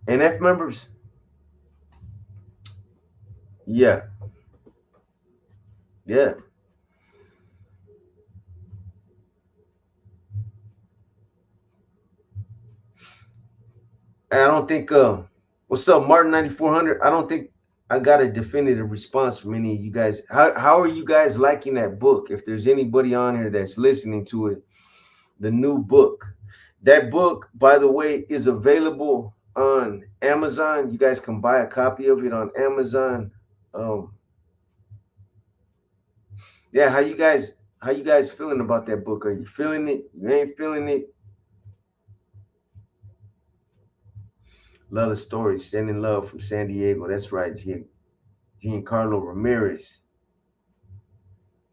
NF members? Yeah. Yeah. I don't think what's up, Martin 9400? I don't think I got a definitive response from any of you guys. How are you guys liking that book? If there's anybody on here that's listening to it, the new book. That book, by the way, is available on Amazon. You guys can buy a copy of it on Amazon. Um, yeah, how you guys feeling about that book? Are you feeling it? You ain't feeling it? Love the story. Sending love from San Diego. That's right, Giancarlo Ramirez.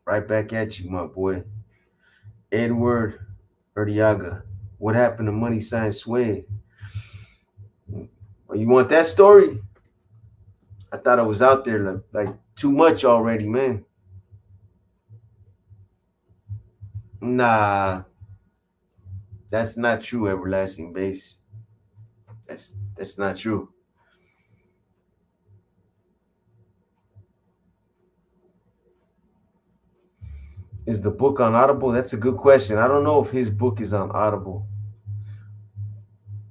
Right back at you, my boy. Edward Urdiaga. What happened to Money Sign Sway? Oh, you want that story? I thought I was out there like too much already, man. Nah, that's not true, Everlasting Base. That's not true. Is the book on Audible? That's a good question. I don't know if his book is on Audible.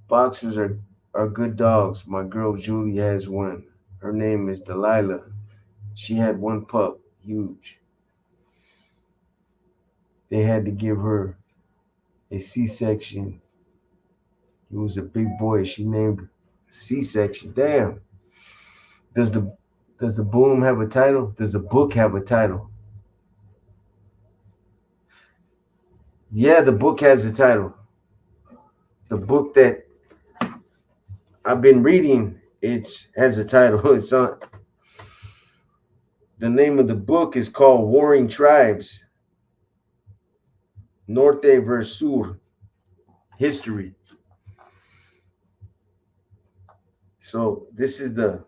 Boxers are good dogs. My girl Julie has one. Her name is Delilah. She had one pup, huge. They had to give her a C-section. He was a big boy. She named C-section. Damn. Does the does the boom have a title? Does the book have a title? Yeah, the book has a title. The book that I've been reading, it has a title. It's on. The name of the book is called Warring Tribes, Norte versus Sur, History. So this is the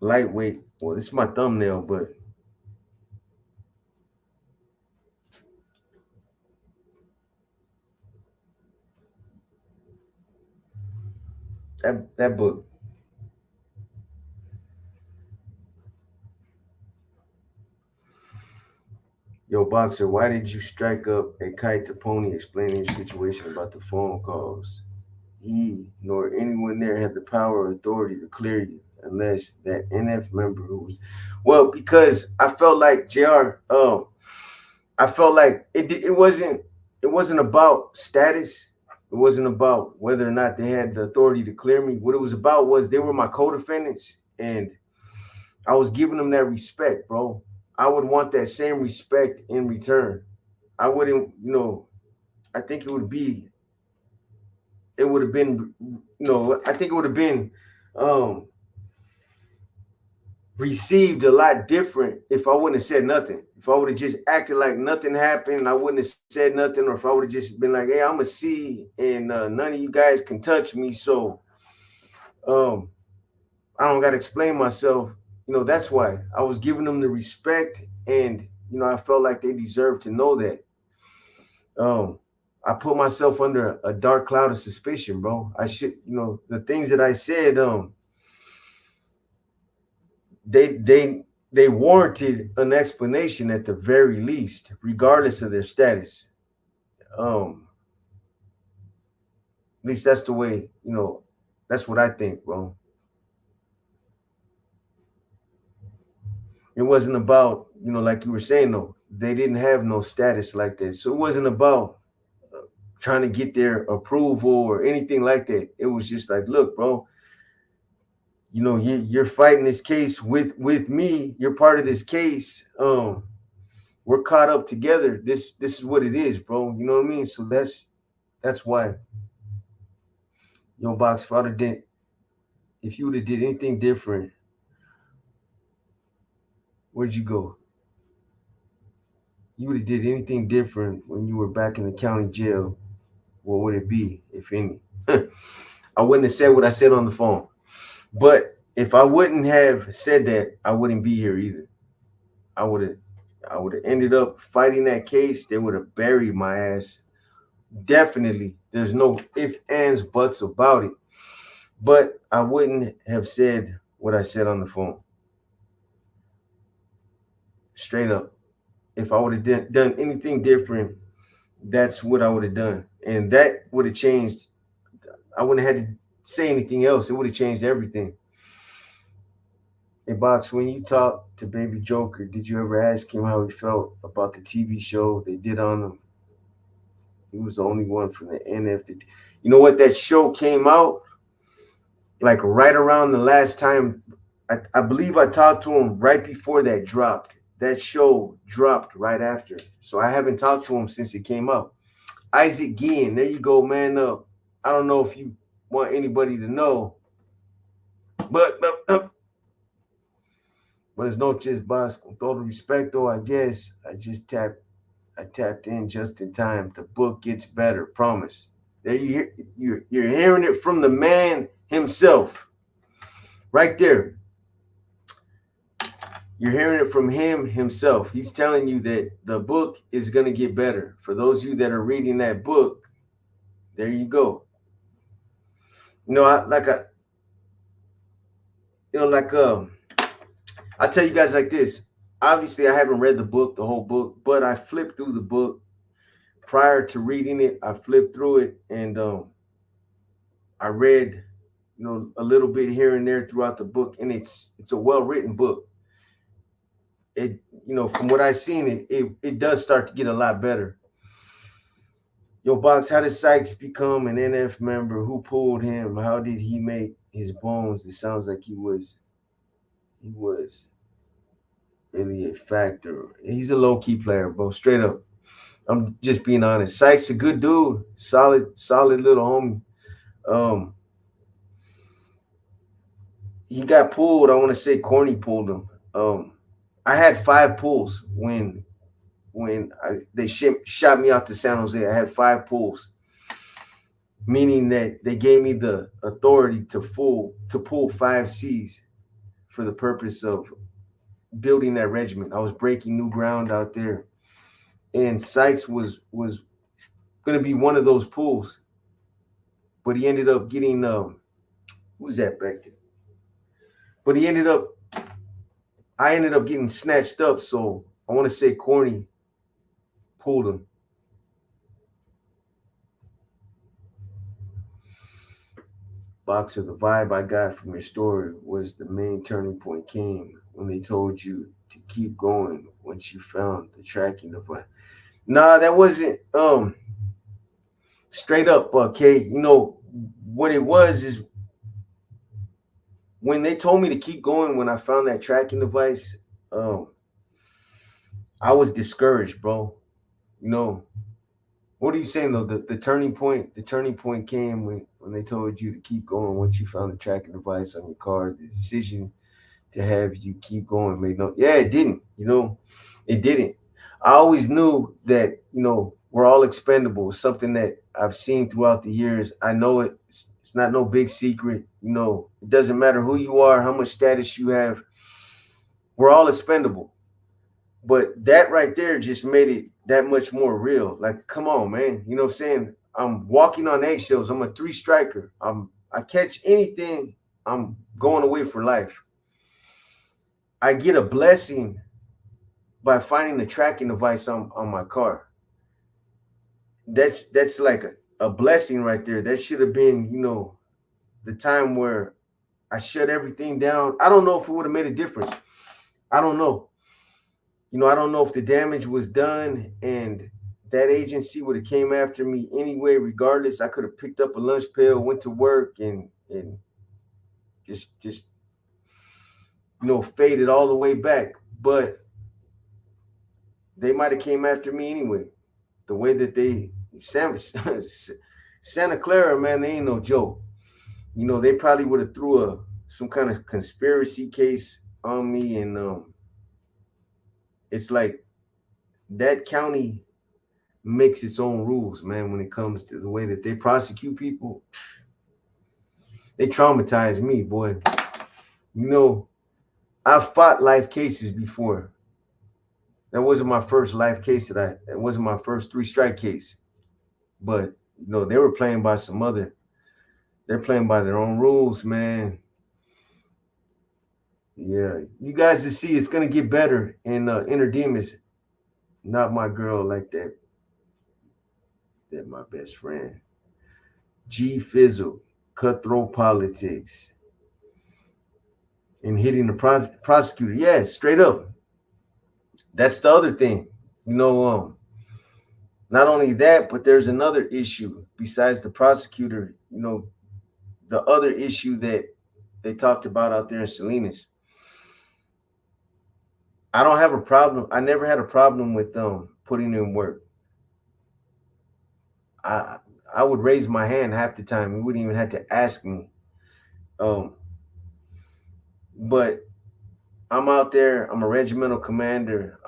lightweight. Well, this is my thumbnail, but that book. Yo, Boxer, why did you strike up a kite to Pony explaining your situation about the phone calls? He nor anyone there had the power or authority to clear you unless that NF member who was, well, because I felt like JR, I felt like it wasn't about status. It wasn't about whether or not they had the authority to clear me. What it was about was they were my co-defendants, and I was giving them that respect, bro. I would want that same respect in return. I wouldn't, I think it would have been, I think it would have been um, received a lot different if I wouldn't have said nothing. If I would have just acted like nothing happened, I wouldn't have said nothing, or if I would have just been like, "Hey, I'm a C, and none of you guys can touch me," so um, I don't got to explain myself. That's why I was giving them the respect, and I felt like they deserved to know that. Um, I put myself under a dark cloud of suspicion, bro. I should, the things that I said, they warranted an explanation at the very least, regardless of their status. At least that's the way, that's what I think, bro. It wasn't about, like you were saying, though, they didn't have no status like that. So it wasn't about trying to get their approval or anything like that. It was just like, look, bro, you're fighting this case with me. You're part of this case. We're caught up together. This is what it is, bro. You know what I mean? So that's why, Box, if you would have did anything different, where'd you go? You would have did anything different when you were back in the county jail, what would it be, if any? I wouldn't have said what I said on the phone. But if I wouldn't have said that, I wouldn't be here either. I would have I would have ended up fighting that case. They would have buried my ass. Definitely. There's no ifs, ands, buts about it. But I wouldn't have said what I said on the phone. Straight up. If I would have done anything different, that's what I would have done. And that would have changed. I wouldn't have had to say anything else. It would have changed everything. Hey, Box, when you talked to Baby Joker, did you ever ask him how he felt about the TV show they did on him? He was the only one from the NFT. You know what? That show came out like right around the last time. I believe I talked to him right before that dropped. That show dropped right after. So I haven't talked to him since it came out. Isaac Guillen, there you go, man. I don't know if you want anybody to know, but buenas noches, Boss. Con todo respeto, I guess I tapped in just in time. The book gets better, promise. There you're hearing it from the man himself, right there. You're hearing it from him himself. He's telling you that the book is gonna get better. For those of you that are reading that book, there you go. You know, I like I, you know, like I tell you guys like this. Obviously, I haven't read the book, the whole book, but I flipped through the book prior to reading it. I flipped through it, and I read, a little bit here and there throughout the book, and it's a well written book. It, from what I've seen, it does start to get a lot better. Yo, Box, how did Sykes become an NF member? Who pulled him? How did he make his bones? It sounds like he was really a factor. He's a low key player, bro. Straight up. I'm just being honest. Sykes a good dude, solid little homie. Um, he got pulled. I want to say Corny pulled him. I had 5 pulls when they shot me out to San Jose. I had 5 pulls, meaning that they gave me the authority to pull 5 Cs for the purpose of building that regiment. I was breaking new ground out there, and Sykes was going to be one of those pulls, but he ended up getting who's that back there? But I ended up getting snatched up. So I want to say Corny. pulled him. Boxer, the vibe I got from your story was the main turning point came when they told you to keep going once you found the tracking device. Nah, that wasn't straight up, K. You know what it was is when they told me to keep going when I found that tracking device, um, I was discouraged, bro. You know, what are you saying though? The turning point came when they told you to keep going once you found the tracking device on your car. The decision to have you keep going made no. Yeah, it didn't. You know, it didn't. I always knew that we're all expendable. Something that I've seen throughout the years. I know it. It's not no big secret. You know, it doesn't matter who you are, how much status you have. We're all expendable. But that right there just made it that much more real. Like, come on, man. You know what I'm saying? I'm walking on eggshells. I'm a three striker. I catch anything, I'm going away for life. I get a blessing by finding the tracking device on my car. That's like a blessing right there. That should have been, the time where I shut everything down. I don't know if it would have made a difference. I don't know. I don't know if the damage was done and that agency would have came after me anyway. Regardless, I could have picked up a lunch pail, went to work, and just faded all the way back. But they might have came after me anyway. The way that they Santa Clara, man, they ain't no joke. They probably would have threw some kind of conspiracy case on me, and it's like that county makes its own rules, man, when it comes to the way that they prosecute people. They traumatize me, boy. I've fought life cases before. That wasn't my first life case it wasn't my first three strike case. But they were playing by they're playing by their own rules, man. Yeah. You guys to see it's gonna get better in Inner Demons. Not my girl like that. That my best friend. G Fizzle, cutthroat politics, and hitting the prosecutor. Yeah, straight up. That's the other thing. Not only that, but there's another issue besides the prosecutor. The other issue that they talked about out there in Salinas. I don't have a problem. I never had a problem with putting in work. I I would raise my hand half the time. You wouldn't even have to ask me. Um, but I'm out there. I'm a regimental commander.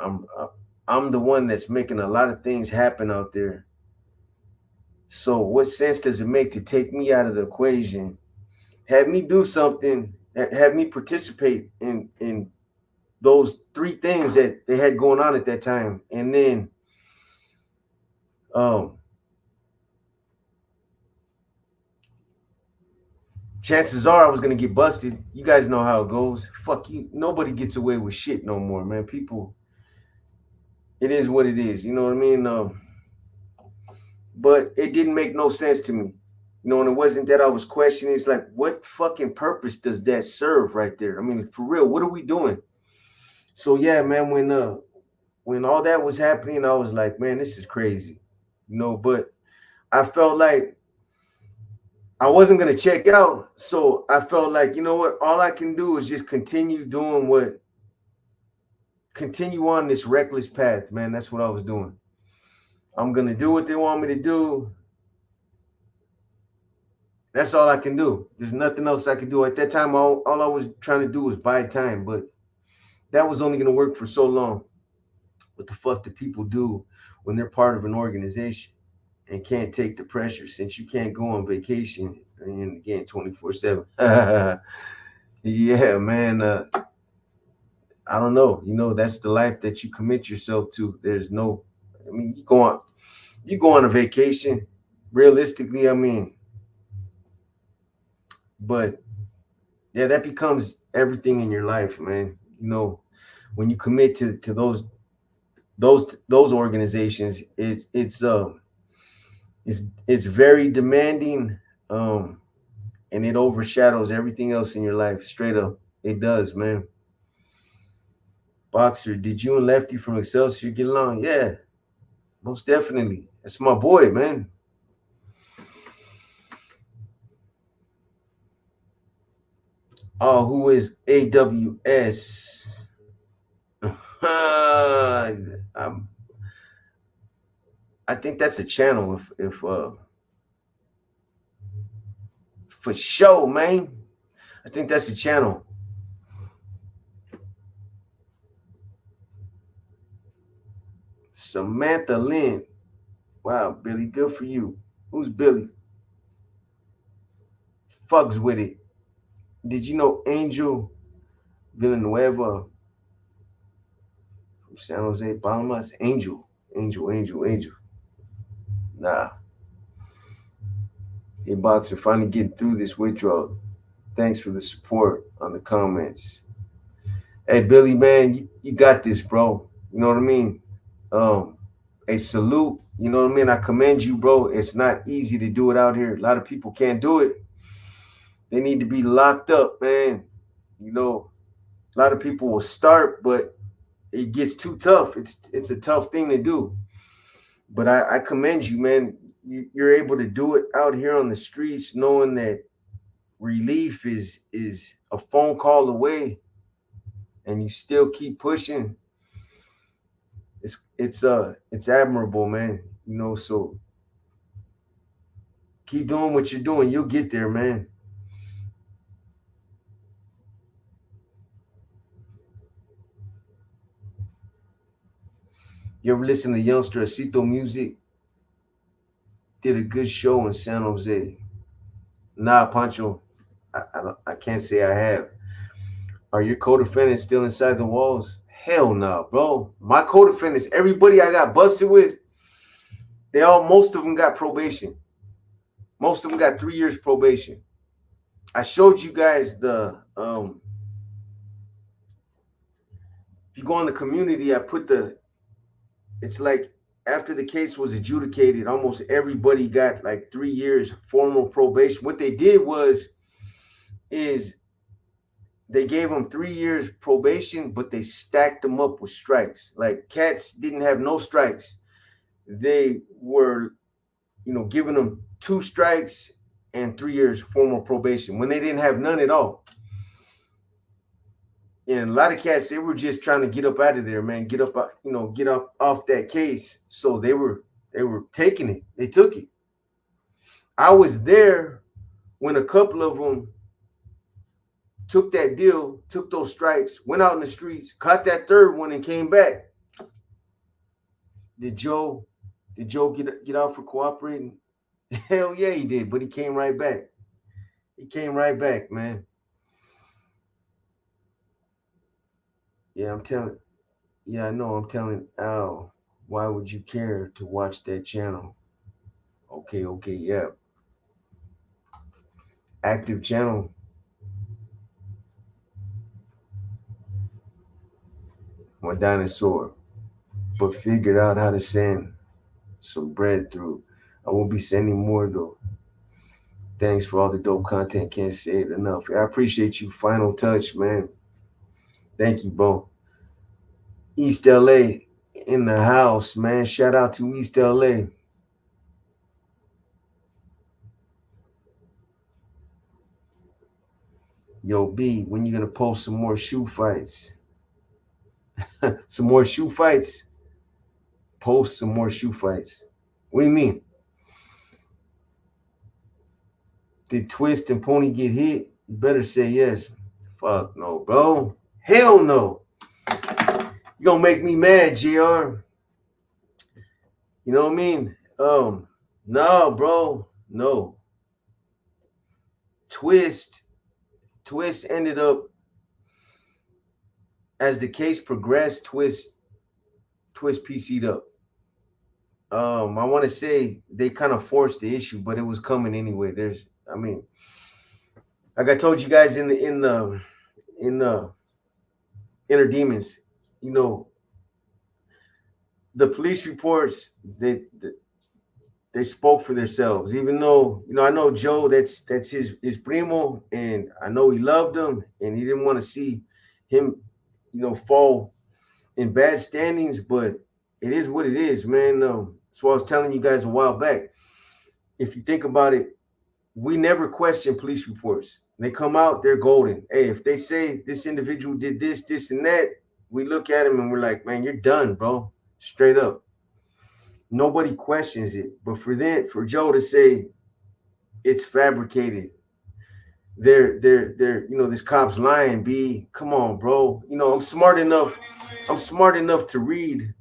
I'm the one that's making a lot of things happen out there. So what sense does it make to take me out of the equation? Have me do something. Have me participate in those three things that they had going on at that time, and then um, chances are I was gonna get busted. You guys know how it goes. Fuck you. Nobody gets away with shit no more, man. People, it is what it is. You know what I mean? But it didn't make no sense to me. And it wasn't that I was questioning. It's like, what fucking purpose does that serve right there? I mean, for real, what are we doing? So yeah, man, when all that was happening, I was like, man, this is crazy. But I felt like I wasn't gonna check out. So I felt like, you know what, all I can do is just continue on this reckless path, man. That's what I was doing. I'm gonna do what they want me to do. That's all I can do. There's nothing else I can do. At that time, all I was trying to do was buy time, but that was only gonna work for so long. What the fuck do people do when they're part of an organization and can't take the pressure since you can't go on vacation and again 24/7? Yeah, man. I don't know. That's the life that you commit yourself to. There's no, I mean, you go on a vacation, realistically, I mean, but yeah, that becomes everything in your life, man. When you commit to those organizations, it's very demanding, and it overshadows everything else in your life. Straight up, it does, man. Boxer, did you and Lefty from Excelsior get along? Yeah, most definitely. That's my boy, man. Oh, who is AWS? I'm, I think that's a channel. If for sure, man. I think that's a channel. Samantha Lynn. Wow, Billy, good for you. Who's Billy? Fucks with it. Did you know Angel Villanueva from San Jose Palmas? Angel. Nah. Hey, Boxer, finally getting through this withdrawal. Thanks for the support on the comments. Hey, Billy, man, you got this, bro. You know what I mean? A salute. You know what I mean? I commend you, bro. It's not easy to do it out here. A lot of people can't do it. They need to be locked up, man. You know, a lot of people will start, but it gets too tough. It's a tough thing to do. But I commend you, man. You're able to do it out here on the streets, knowing that relief is a phone call away, and you still keep pushing. It's admirable, man. You know, so keep doing what you're doing. You'll get there, man. You ever listen to Youngster Acito Music? Did a good show in San Jose. Nah, Pancho, I can't say I have. Are your co-defendants still inside the walls? Hell no, bro. My co-defendants, everybody I got busted with, most of them got probation. Most of them got 3 years probation. I showed you guys if you go in the community, I put it's like after the case was adjudicated, almost everybody got like 3 years formal probation. What they did is they gave them 3 years probation, but they stacked them up with strikes. Like cats didn't have no strikes. They were, giving them 2 strikes and 3 years formal probation when they didn't have none at all. And a lot of cats, they were just trying to get up out of there, man. Get up, get up off that case. So they were taking it. They took it. I was there when a couple of them took that deal, took those strikes, went out in the streets, caught that third one, and came back. Did Joe get out for cooperating? Hell yeah, he did, but he came right back. He came right back, man. Yeah, I know I'm telling Al, why would you care to watch that channel? Okay, yeah. Active channel. My dinosaur. But figured out how to send some bread through. I won't be sending more though. Thanks for all the dope content. Can't say it enough. I appreciate you. Final touch, man. Thank you, bro. East LA in the house, man. Shout out to East LA. Yo, B, when you gonna post some more shoe fights? Some more shoe fights? Post some more shoe fights. What do you mean? Did Twist and Pony get hit? You better say yes. Fuck no, bro. Hell no. You gonna make me mad, JR. You know what I mean? No, bro. No. Twist ended up, as the case progressed, Twist PC'd up. I want to say they kind of forced the issue, but it was coming anyway. Like I told you guys in the Inner Demons, the police reports, they spoke for themselves. Even though, I know Joe, that's his primo, and I know he loved him, and he didn't want to see him, fall in bad standings. But it is what it is, man. That's what I was telling you guys a while back. If you think about it, we never question police reports. They come out, they're golden. Hey, if they say this individual did this, this, and that, we look at him and we're like, man, you're done, bro. Straight up. Nobody questions it. But for Joe to say it's fabricated, this cop's lying. B, come on, bro. I'm smart enough. I'm smart enough to read.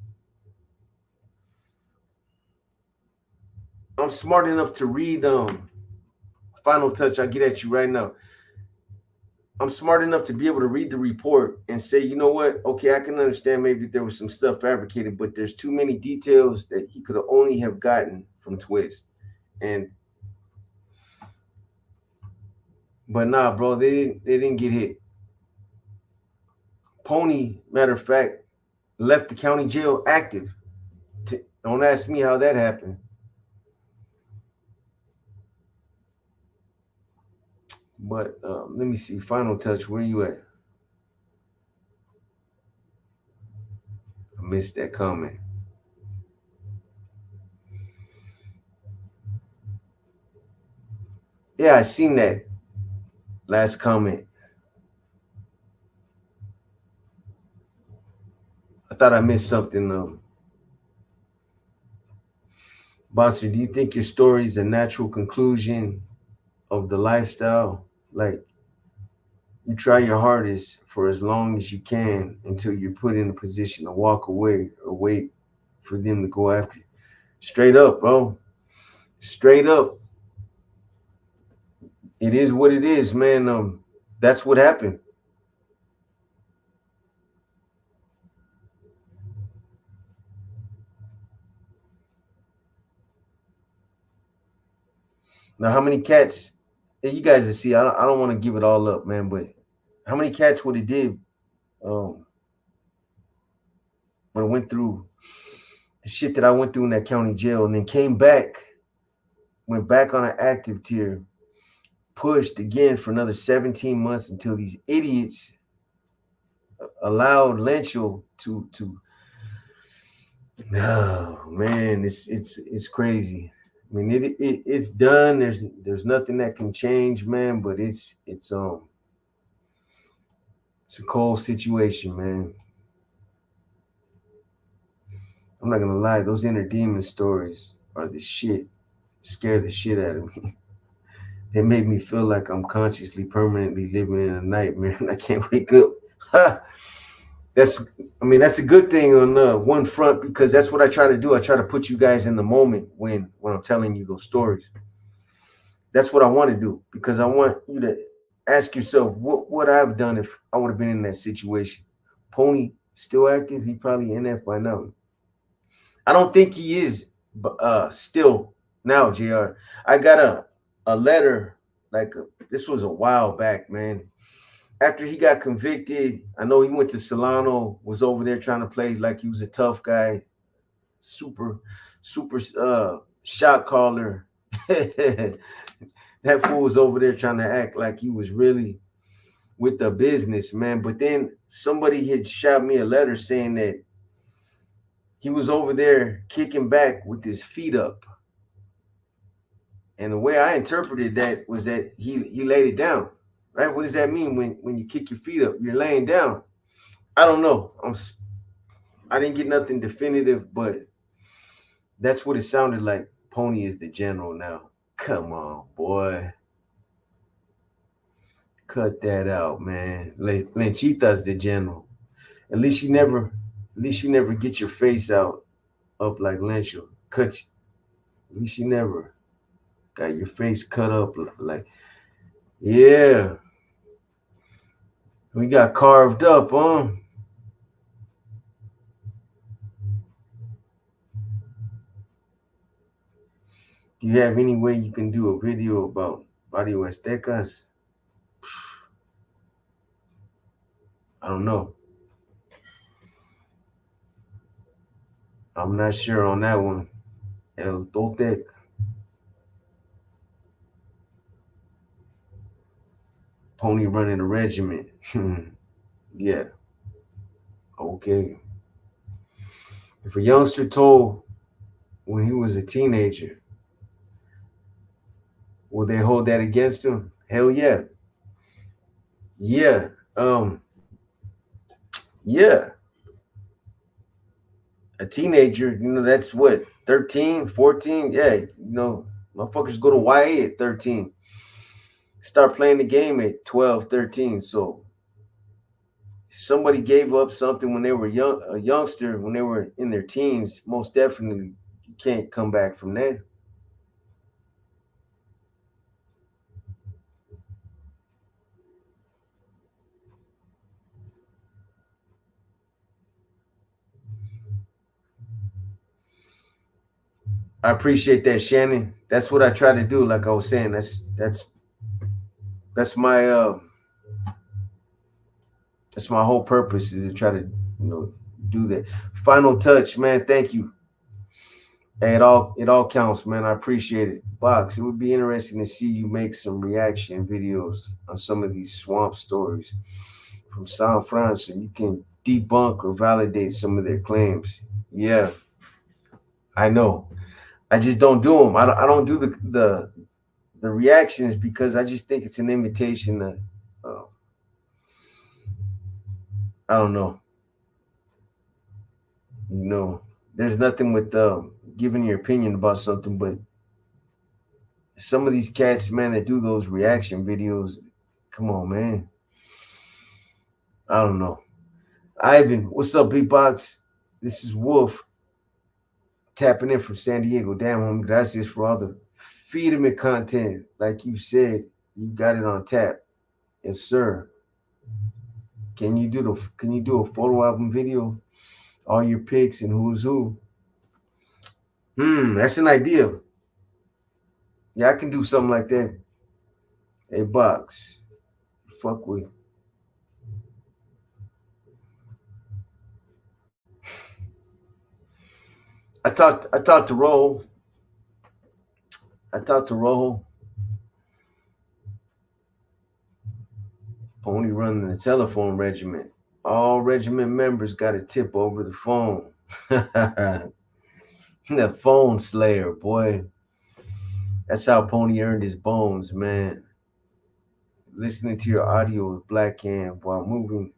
I'm smart enough to read. Final touch. I get at you right now. I'm smart enough to be able to read the report and say, you know what? Okay, I can understand maybe there was some stuff fabricated, but there's too many details that he could only have gotten from Twist. And but nah, bro, they didn't get hit. Pony, matter of fact, left the county jail active. Don't ask me how that happened. But let me see. Final touch. Where you at? I missed that comment. Yeah, I seen that last comment. I thought I missed something. Boxer, do you think your story is a natural conclusion of the lifestyle? Like, you try your hardest for as long as you can until you're put in a position to walk away or wait for them to go after you. Straight up, bro. Straight up. It is what it is, man. That's what happened. Now, how many cats? Hey, you guys will see. I don't want to give it all up, man. But how many cats would it did um, when I went through the shit that I went through in that county jail, and then came back, went back on an active tier, pushed again for another 17 months until these idiots allowed Lencho to. Oh man, it's crazy. I mean, it's done. There's nothing that can change, man. But it's a cold situation, man. I'm not gonna lie, those inner demon stories are the shit. Scare the shit out of me. They make me feel like I'm consciously, permanently living in a nightmare, and I can't wake up. that's, I mean, that's a good thing on one front because that's what I try to do. I try to put you guys in the moment when I'm telling you those stories. That's what I want to do because I want you to ask yourself what would I have done if I would have been in that situation. Pony still active? He probably in NF by now. I don't think he is, but still now, Jr. I got a letter like this was a while back, man. After he got convicted, I know he went to Solano, was over there trying to play like he was a tough guy, super shot caller. That fool was over there trying to act like he was really with the business, man. But then somebody had shot me a letter saying that he was over there kicking back with his feet up. And the way I interpreted that was that he laid it down. Right? What does that mean when you kick your feet up? You're laying down. I don't know. I didn't get nothing definitive, but that's what it sounded like. Pony is the general now. Come on, boy. Cut that out, man. Lenchita's the general. At least you never get your face out up like Lencho. Cut you. At least you never got your face cut up like yeah. We got carved up, huh? Do you have any way you can do a video about Barrio Aztecas? I don't know. I'm not sure on that one. El Totec. Pony running a regiment. Yeah. Okay. If a youngster told when he was a teenager, will they hold that against him? Hell yeah. Yeah. Yeah. A teenager, that's what, 13, 14. Yeah, motherfuckers go to YA at 13. Start playing the game at 12, 13. So somebody gave up something when they were young, a youngster, when they were in their teens, most definitely you can't come back from that. I appreciate that, Shannon. That's what I try to do. Like I was saying, that's my that's my whole purpose, is to try to do that. Final touch, man. Thank you. Hey, it all counts, man. I appreciate it. Box, it would be interesting to see you make some reaction videos on some of these swamp stories from San Fran, so you can debunk or validate some of their claims. Yeah, I know. I just don't do them. I don't do the reactions because I just think it's an invitation to. Uh, I don't know. You know, there's nothing with giving your opinion about something, but some of these cats, man, that do those reaction videos, come on, man. I don't know. Ivan, what's up, Big Box? This is Wolf tapping in from San Diego. Damn, homie, gracias for all the feeding me content. Like you said, you got it on tap. Yes, sir. Can you do a photo album video? All your pics and who's who. That's an idea. Yeah, I can do something like that. Hey, Box, fuck with. I talked to Rojo. I talked to Rojo. Pony running the telephone regiment. All regiment members got a tip over the phone. The phone slayer, boy. That's how Pony earned his bones, man. Listening to your audio with Black Hand while mowing,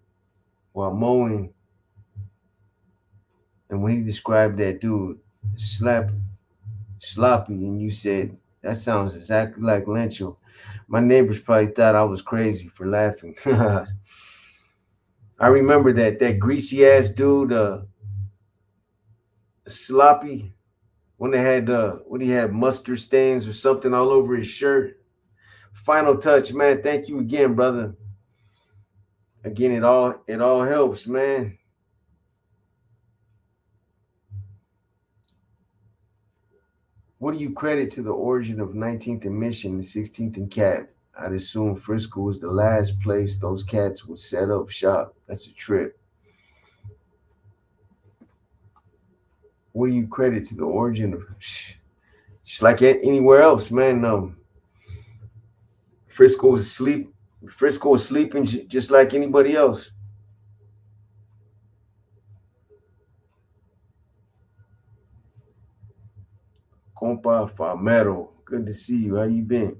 and when he described that dude, slap, sloppy, and you said that sounds exactly like Lencho. My neighbors probably thought I was crazy for laughing. I remember that greasy ass dude, sloppy, when he had mustard stains or something all over his shirt. Final touch, man. Thank you again, brother. Again, it all helps, man. What do you credit to the origin of 19th and Mission and 16th and Cat? I'd assume Frisco was the last place those cats would set up shop. That's a trip. What do you credit to the origin of? Just like anywhere else, man. Frisco was asleep. Frisco was sleeping just like anybody else. Compa Famero, good to see you. How you been?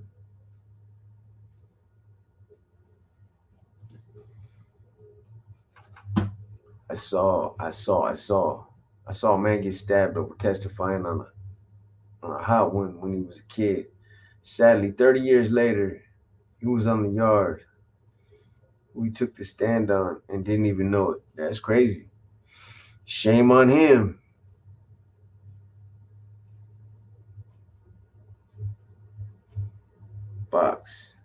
I saw a man get stabbed over testifying on a hot one when he was a kid. Sadly, 30 years later, he was on the yard we took the stand on and didn't even know it. That's crazy. Shame on him. Box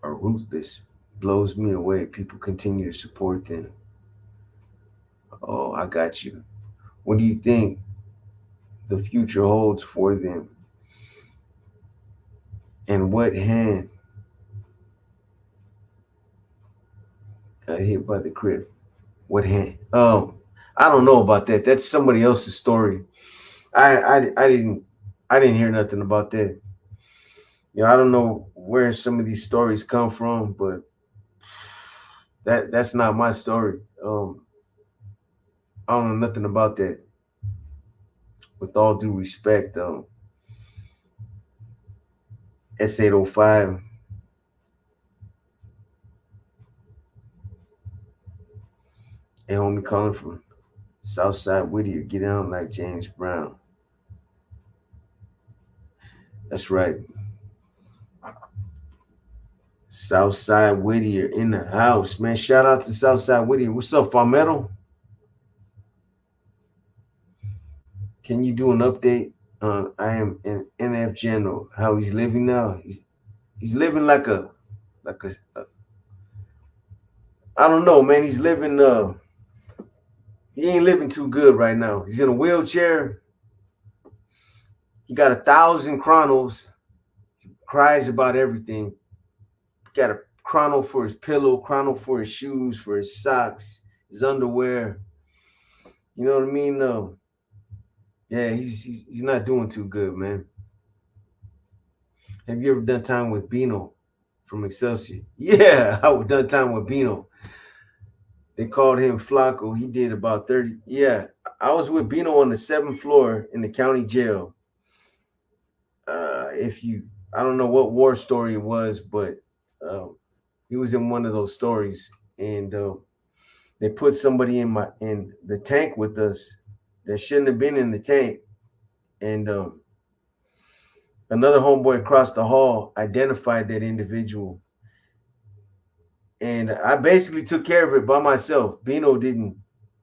are ruthless. Blows me away. People continue to support them. Oh, I got you. What do you think the future holds for them? And what hand got hit by the crib? What hand? I don't know about that. That's somebody else's story. I didn't hear nothing about that. I don't know where some of these stories come from, but that's not my story. I don't know nothing about that. With all due respect, S805, a homie calling from Southside Whittier, get down like James Brown. That's right. Southside Whittier in the house, man. Shout out to Southside Whittier. What's up, Farmetto? Can you do an update on I am in NF General? How he's living now? He's living like a I don't know, man. He's living he ain't living too good right now. He's in a wheelchair. He got 1,000 chronos. Cries about everything. Got a chrono for his pillow, chrono for his shoes, for his socks, his underwear. You know what I mean? Yeah, he's not doing too good, man. Have you ever done time with Bino from Excelsior? Yeah, I would done time with Bino. They called him Flacco. He did about 30. Yeah, I was with Bino on the 7th floor in the county jail. If you, I don't know what war story it was, but uh, he was in one of those stories, and they put somebody in the tank with us that shouldn't have been in the tank, and another homeboy across the hall identified that individual, and I basically took care of it by myself. Bino didn't.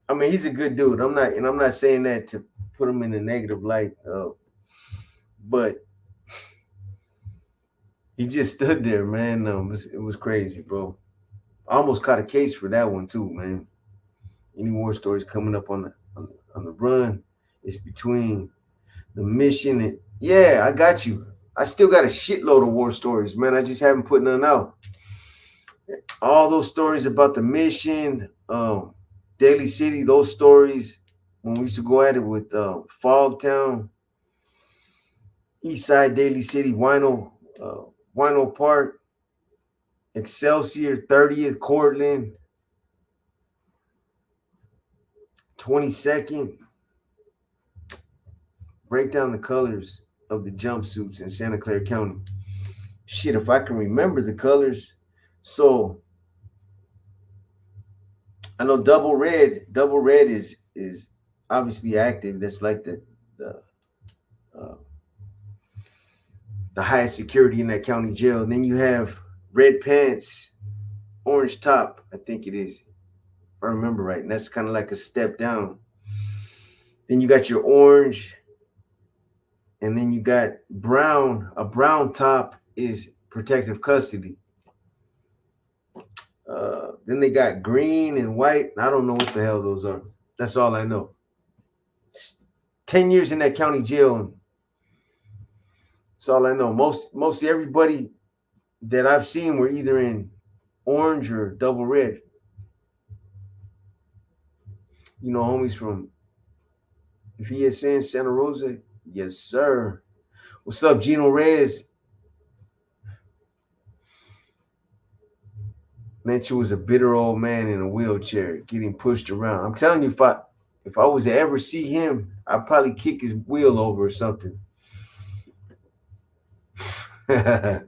I mean, he's a good dude. I'm not saying that to put him in a negative light, but he just stood there, man. It was crazy, bro. I almost caught a case for that one too, man. Any war stories coming up on the run? It's between the mission and yeah, I got you. I still got a shitload of war stories, man. I just haven't put none out. All those stories about the mission, Daly City, those stories when we used to go at it with Fogtown, Eastside, Daly City, Wino Park, Excelsior, 30th, Cortland, 22nd. Break down the colors of the jumpsuits in Santa Clara County. Shit, if I can remember the colors. So I know double red is obviously active. That's like uh, the highest security in that county jail. And then you have red pants, orange top. I think it is. If I remember right, and that's kind of like a step down. Then you got your orange, and then you got brown. A brown top is protective custody. Then they got green and white. I don't know what the hell those are. That's all I know. 10 years in that county jail, and that's all I know. Mostly everybody that I've seen were either in orange or double red. Homies from VSN Santa Rosa. Yes, sir. What's up, Gino Reyes? Mention was a bitter old man in a wheelchair getting pushed around. I'm telling you, if I was to ever see him, I'd probably kick his wheel over or something. I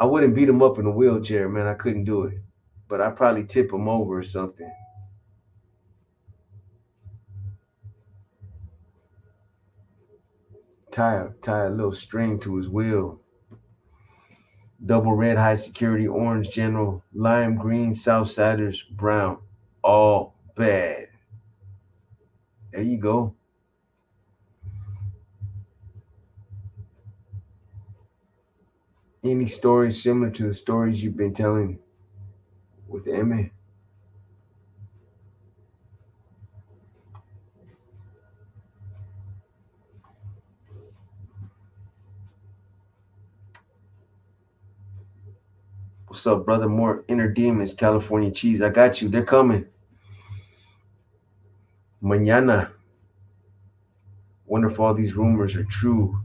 wouldn't beat him up in a wheelchair, man. I couldn't do it. But I'd probably tip him over or something. Tie a little string to his wheel. Double red, high security, orange general, lime green, Southsiders, brown. All bad. There you go. Any stories similar to the stories you've been telling with Emmy? What's up, brother? More inner demons, California cheese. I got you. They're coming. Mañana. Wonder if all these rumors are true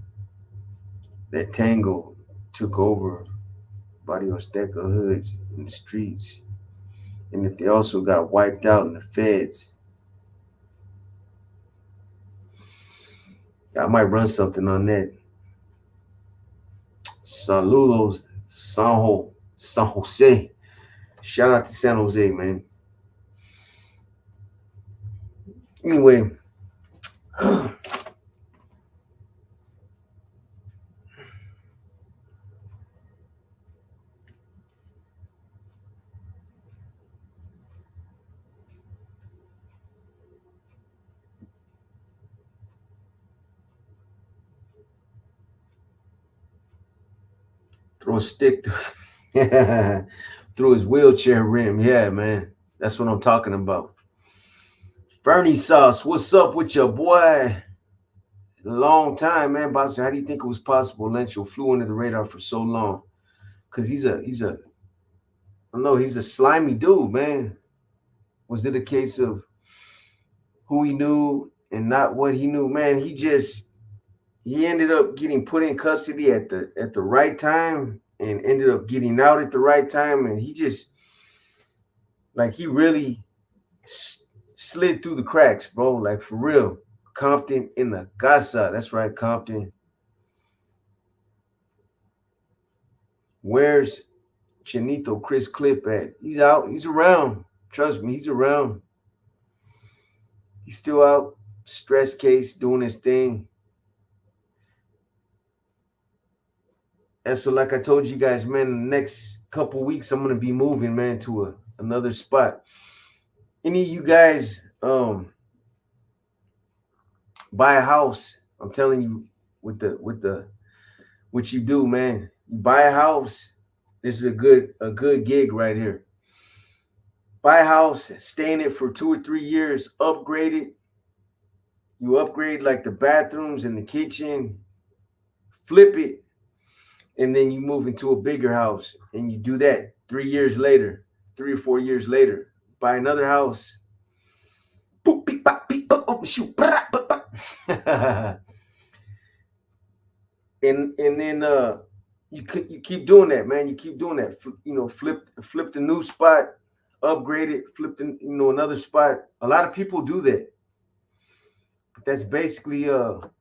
that Tango took over Barrios Azteca hoods in the streets. And if they also got wiped out in the feds. I might run something on that. Saludos, San Jose. Shout out to San Jose, man. Anyway, throw a stick through his wheelchair rim. Yeah, man. That's what I'm talking about. Fernie Sauce, what's up with your boy? Long time, man. Boxer, how do you think it was possible Lencho flew under the radar for so long? Because I don't know, he's a slimy dude, man. Was it a case of who he knew and not what he knew? Man, he ended up getting put in custody at the right time and ended up getting out at the right time. And he just like he really slid through the cracks, bro. Like for real. Compton in the casa. That's right, Compton. Where's Chinito Chris Clip at? He's out. He's around. Trust me, he's around. He's still out. Stress case, doing his thing. And so, like I told you guys, man, the next couple weeks, I'm gonna be moving, man, to another spot. Any of you guys buy a house? I'm telling you, with the what you do, man. You buy a house. This is a good gig right here. Buy a house, stay in it for 2 or 3 years, upgrade it. You upgrade like the bathrooms and the kitchen, flip it, and then you move into a bigger house and you do that 3 years later, 3 or 4 years later. Buy another house. and then you keep doing that, man. You keep doing that. Flip the new spot, upgrade it, flip the another spot. A lot of people do that. But that's basically what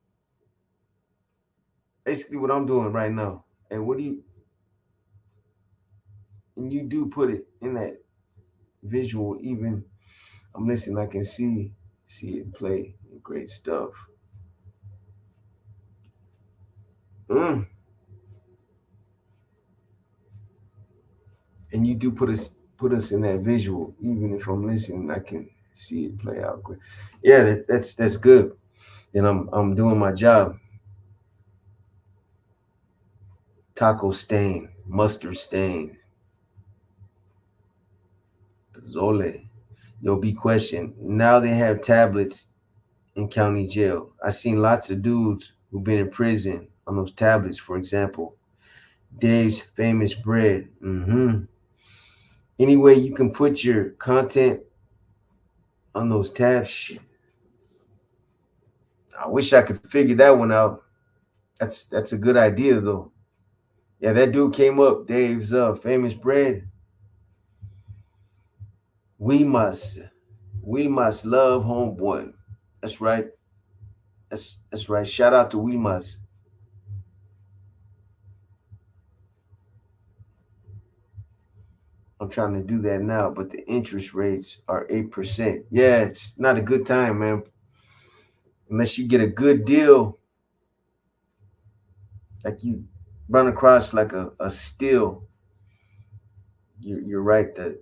I'm doing right now. And you do put it in that visual, even I'm listening, I can see it play. Great stuff. And you do put us in that visual, even if I'm listening, I can see it play out great. Yeah, that's good. Then I'm doing my job. Taco stain, mustard stain, Zole. Yo, be question. Now they have tablets in county jail. I seen lots of dudes who've been in prison on those tablets. For example, Dave's famous bread. Anyway, you can put your content on those tabs. I wish I could figure that one out. That's a good idea though. Yeah, that dude came up. Dave's famous bread. We must love homeboy. That's right. That's right. Shout out to We Must. I'm trying to do that now, but the interest rates are 8%. Yeah, it's not a good time, man. Unless you get a good deal, like you run across like a steal. You're right. The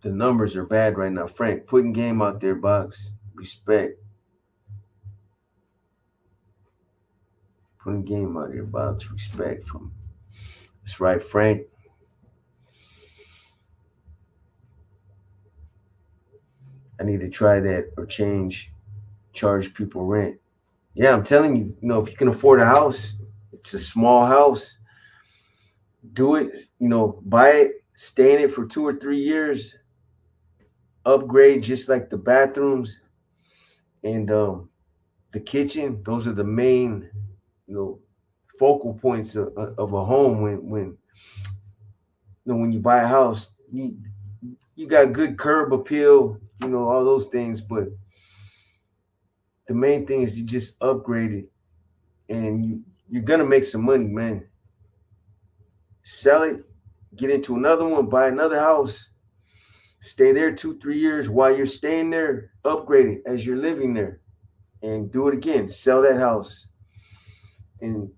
numbers are bad right now. Frank, putting game out there, box. Respect. Putting game out there, box. Respect from. That's right, Frank. I need to try that or charge people rent. Yeah, I'm telling you, if you can afford a house, it's a small house. Do it, buy it, stay in it for 2 or 3 years, upgrade just like the bathrooms and the kitchen. Those are the main, you know, focal points of a home when you buy a house. You got good curb appeal, all those things, but the main thing is you just upgrade it and you're gonna make some money, man. Sell it, get into another one, buy another house, stay there 2 3 years. While you're staying there, upgrade it as you're living there, and do it again. Sell that house and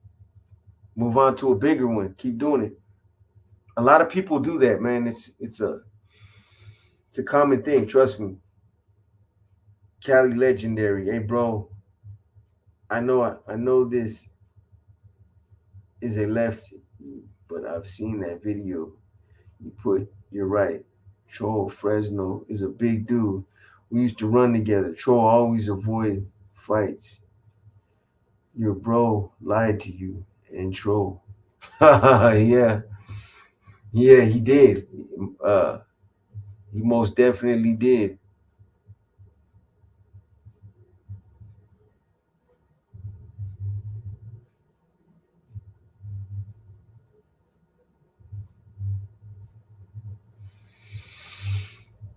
move on to a bigger one. Keep doing it. A lot of people do that, man. It's a common thing. Trust me. Cali legendary. Hey, bro. I know this is a left, but I've seen that video you put. You're right. Troll Fresno is a big dude. We used to run together. Troll always avoid fights. Your bro lied to you and Troll. Yeah, yeah, he did. Uh, he most definitely did.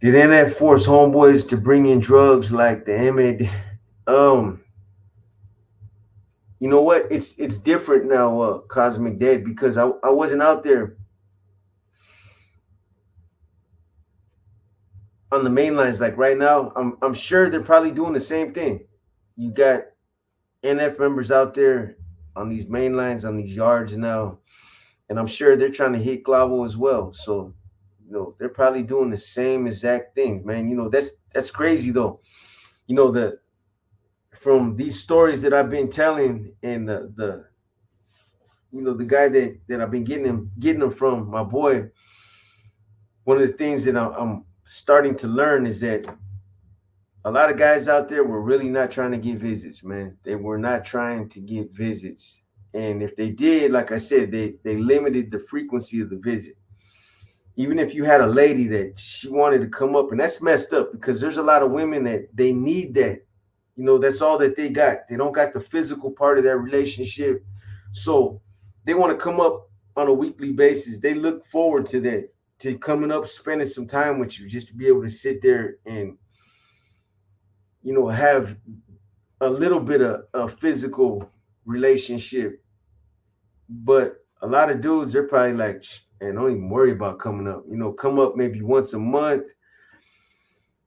Did NF force homeboys to bring in drugs like the MA? Um, you know what? It's different now, Cosmic Dead, because I wasn't out there on the main lines like right now. I'm sure they're probably doing the same thing. You got NF members out there on these main lines, on these yards now, and I'm sure they're trying to hit Clavo as well. So, they're probably doing the same exact thing, man. That's crazy though. The from these stories that I've been telling, and the guy that I've been getting them from, my boy. One of the things that I'm starting to learn is that a lot of guys out there were really not trying to get visits, man. They were not trying to get visits. And if they did, like I said, they limited the frequency of the visit. Even if you had a lady that she wanted to come up, and that's messed up because there's a lot of women that they need that. That's all that they got. They don't got the physical part of that relationship. So they want to come up on a weekly basis. They look forward to that, to coming up, spending some time with you, just to be able to sit there and have a little bit of a physical relationship. But a lot of dudes, they're probably like, and don't even worry about coming up. Come up maybe once a month,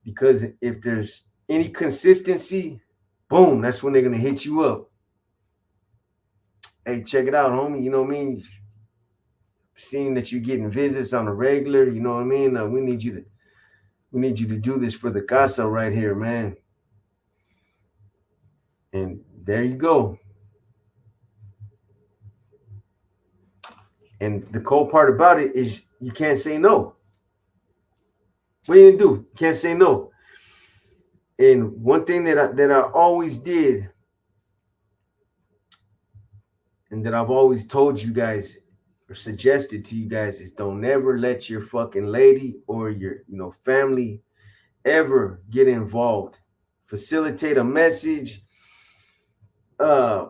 because if there's any consistency, boom, that's when they're gonna hit you up. Hey, check it out, homie. You know what I mean? Seeing that you're getting visits on a regular, you know what I mean? We need you to do this for the casa right here, man. And there you go. And the cool part about it is you can't say no. What are you gonna do? You can't say no. And one thing that I always did, and that I've always told you guys or suggested to you guys, is don't ever let your fucking lady or your family ever get involved. Facilitate a message, uh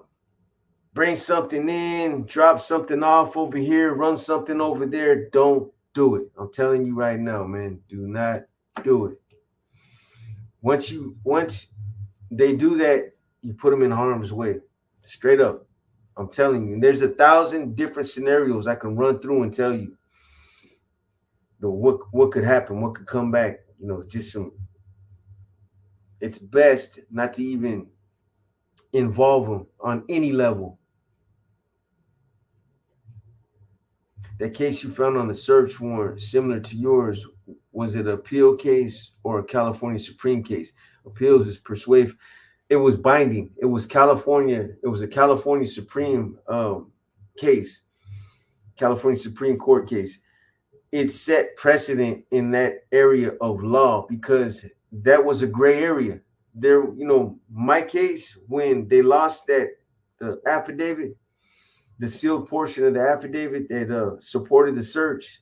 bring something in, drop something off over here, run something over there. Don't do it. I'm telling you right now, man. Do not do it. Once they do that, you put them in harm's way. Straight up. I'm telling you. And there's 1,000 different scenarios I can run through and tell you what could happen, what could come back. Just some. It's best not to even involve them on any level. That case you found on the search warrant, similar to yours, was it an appeal case or a California Supreme case? Appeals is persuasive. It was binding. It was California. It was a California Supreme case, California Supreme Court case. It set precedent in that area of law because that was a gray area. There, my case, when they lost that affidavit, the sealed portion of the affidavit that supported the search,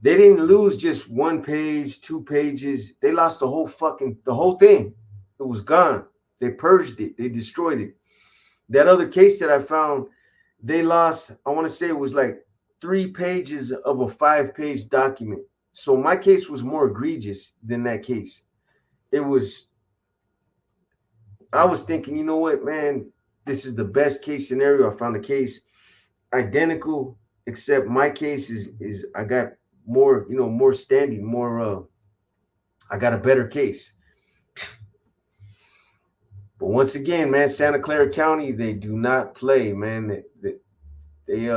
they didn't lose just 1 page, 2 pages. They lost the whole thing. It was gone. They purged it. They destroyed it. That other case that I found, they lost, I want to say it was like 3 pages of a 5 page document. So my case was more egregious than that case. It was, I was thinking, you know what, man, this is the best case scenario. I found a case identical, except my case is I got more, more standing, more I got a better case. But once again, man, Santa Clara County, they do not play, man. They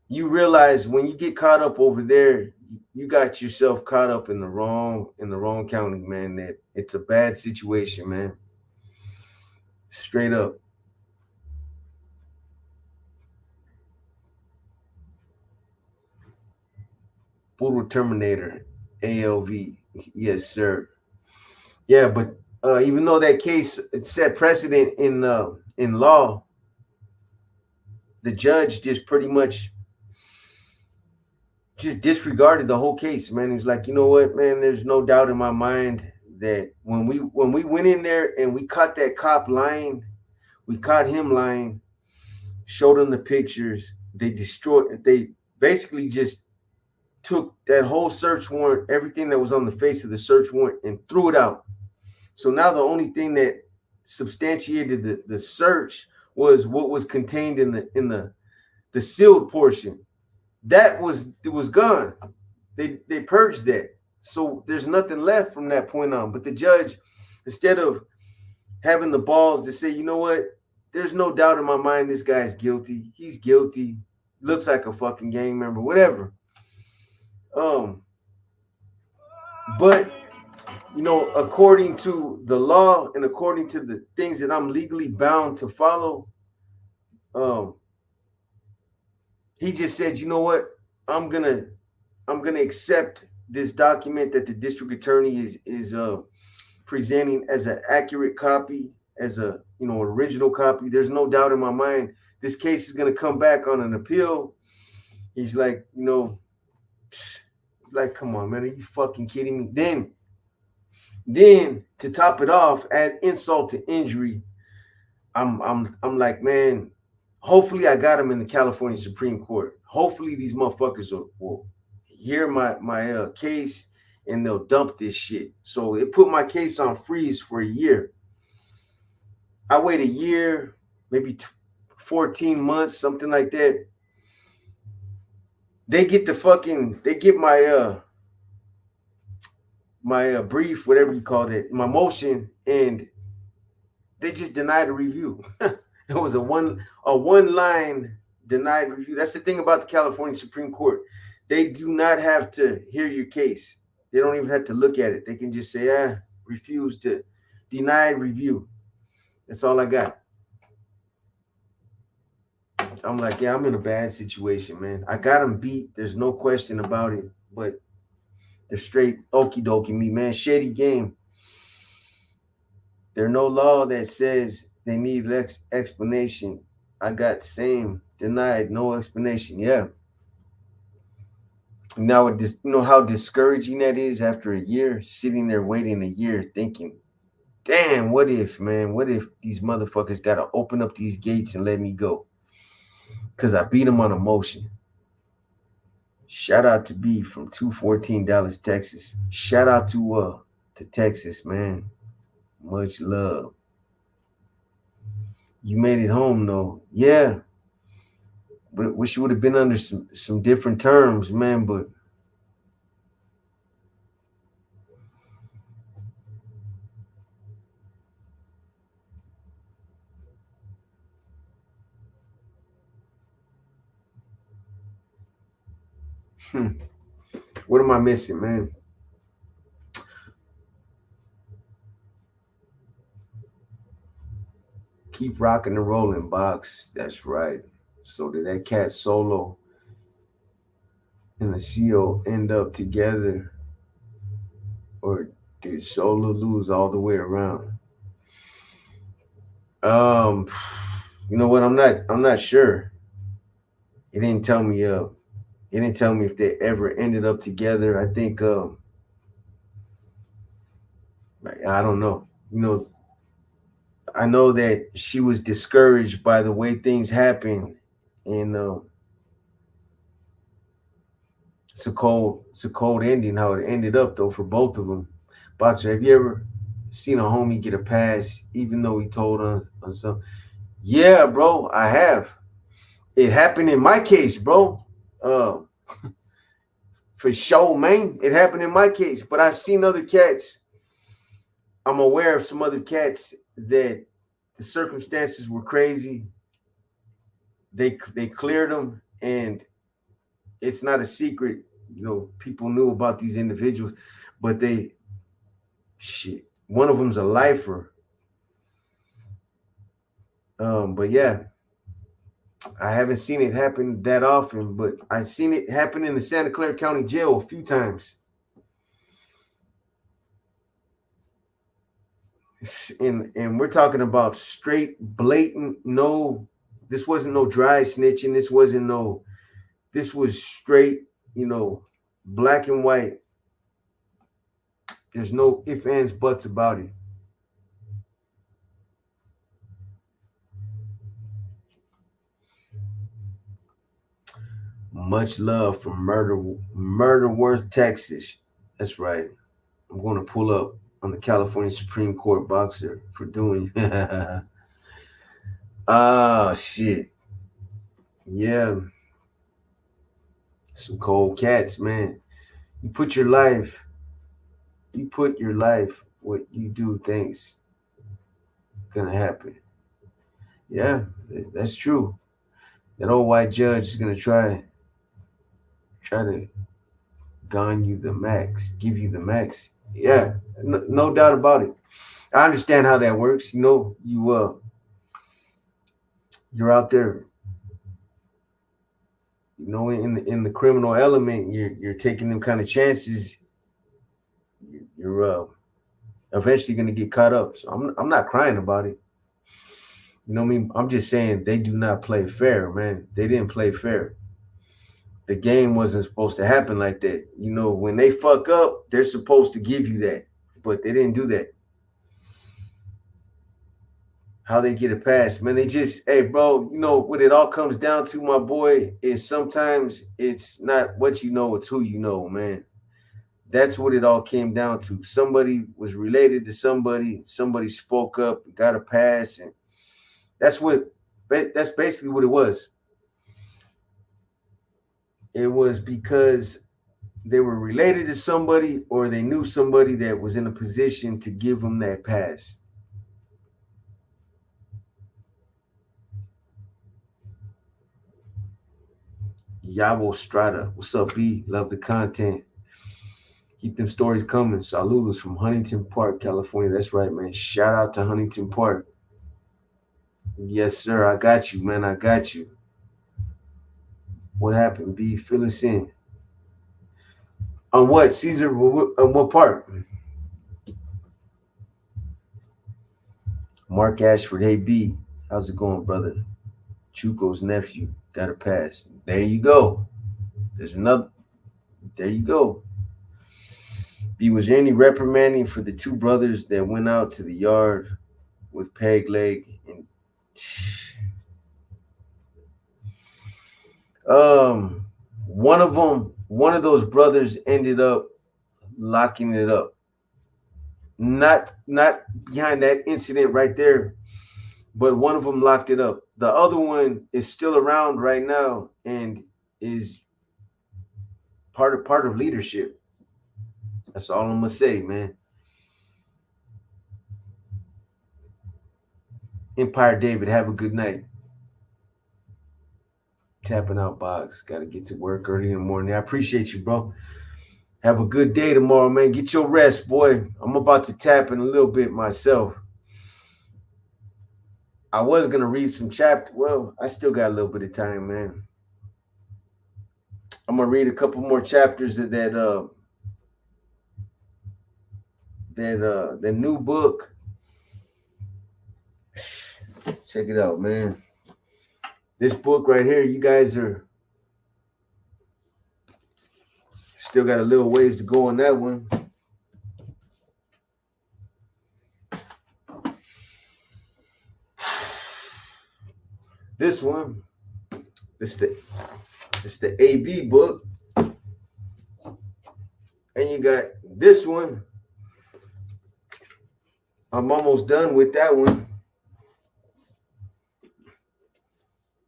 you realize when you get caught up over there, you got yourself caught up in the wrong county, man. That it's a bad situation, man. Straight up. Brutal Terminator, ALV. Yes, sir. Yeah, but even though that case it set precedent in law, the judge just pretty much just disregarded the whole case, man. He was like, you know what, man, there's no doubt in my mind that when we went in there and we caught that cop lying, we caught him lying, showed him the pictures, they basically just took that whole search warrant, everything that was on the face of the search warrant, and threw it out. So now the only thing that substantiated the search was what was contained in the sealed portion. It was gone. They purged that. So there's nothing left from that point on. But the judge, instead of having the balls to say, you know what, there's no doubt in my mind this guy's guilty. He's guilty. Looks like a fucking gang member, whatever. Um, but according to the law and according to the things that I'm legally bound to follow, um, he just said, you know what, I'm gonna accept this document that the district attorney is presenting as an accurate copy, as a original copy. There's no doubt in my mind this case is gonna come back on an appeal. He's like, like, come on, man, are you fucking kidding me? Then to top it off, add insult to injury, I'm like, man, hopefully I got him in the California Supreme Court. Hopefully these motherfuckers will hear my case and they'll dump this shit. So it put my case on freeze for a year. I wait a year, maybe 14 months, something like that. They get my brief, whatever you call it, my motion, and they just denied a review. It was a one line denied review. That's the thing about the California Supreme Court. They do not have to hear your case. They don't even have to look at it. They can just say, refuse to deny review. That's all I got. I'm like, yeah, I'm in a bad situation, man. I got them beat. There's no question about it. But they're straight okie dokie me, man. Shady game. There's no law that says they need explanation. I got same denied, no explanation. Yeah. Now, how discouraging that is after a year, sitting there waiting a year, thinking, damn, what if, man? What if these motherfuckers got to open up these gates and let me go? Because I beat them on emotion. Shout out to B from 214 Dallas, Texas. Shout out to Texas, man. Much love. You made it home, though. Yeah. But wish you would have been under some different terms, man. But what am I missing, man? Keep rocking and rolling, Box. That's right. So did that cat Solo and the CO end up together, or did Solo lose all the way around? Um, You know what? I'm not sure. He didn't tell me. He didn't tell me if they ever ended up together. I think. I don't know. You know, I know that she was discouraged by the way things happened, and it's a cold ending how it ended up though for both of them. Boxer, have you ever seen a homie get a pass even though he told on some? Yeah, bro, I have. It happened in my case, bro. Uh, for sure, man. It happened in my case, but I've seen other cats. I'm aware of some other cats that the circumstances were crazy. They cleared them, and it's not a secret. You know, people knew about these individuals, but they shit. One of them's a lifer. But yeah, I haven't seen it happen that often, but I've seen it happen in the Santa Clara County Jail a few times. And we're talking about straight, blatant. No, this wasn't no dry snitching. This wasn't no. This was straight. You know, black and white. There's no ifs, ands, buts about it. Much love from Murder Worth, Texas. That's right. I'm going to pull up on the California Supreme Court boxer for doing. Ah, shit. Yeah, some cold cats, man. You put your life, you put your life, what you do, things gonna happen. Yeah, that's true. That old white judge is gonna try to gun you the max, give you the max. Yeah, no doubt about it. I understand how that works. You know, you're out there, you know, in the criminal element, you're taking them kind of chances. You're eventually gonna get caught up. So I'm not crying about it. You know what I mean? I'm just saying they do not play fair, man. They didn't play fair. The game wasn't supposed to happen like that. You know, when they fuck up, they're supposed to give you that, but they didn't do that. How they get it past, man? They just, hey, bro. You know what it all comes down to, my boy, is sometimes it's not what you know, it's who you know, man. That's what it all came down to. Somebody was related to somebody. Somebody spoke up, got a pass, and that's what. That's basically what it was. It was because they were related to somebody or they knew somebody that was in a position to give them that pass. Yabo Strada, what's up, B? Love the content. Keep them stories coming. Saludos from Huntington Park, California. That's right, man. Shout out to Huntington Park. Yes, sir. I got you, man. I got you. What happened, B? Fill us in. On what, Caesar? On what part? Mark Ashford. Hey, B. How's it going, brother? Chuco's nephew. Got a pass. There you go. There's another. There you go. B, was there any reprimanding for the two brothers that went out to the yard with Peg Leg and um one of those brothers ended up locking it up. Not behind that incident right there, but one of them locked it up. The other one is still around right now and is part of leadership. That's all I'm gonna say, man. Empire David, have a good night. Tapping out box. Got to get to work early in the morning. I appreciate you, bro. Have a good day tomorrow, man. Get your rest, boy. I'm about to tap in a little bit myself. I was gonna read some chapter. Well, I still got a little bit of time, man. I'm gonna read a couple more chapters of that new book. Check it out, man. This book right here, you guys are still got a little ways to go on that one. This one, it's the AB book. And you got this one. I'm almost done with that one.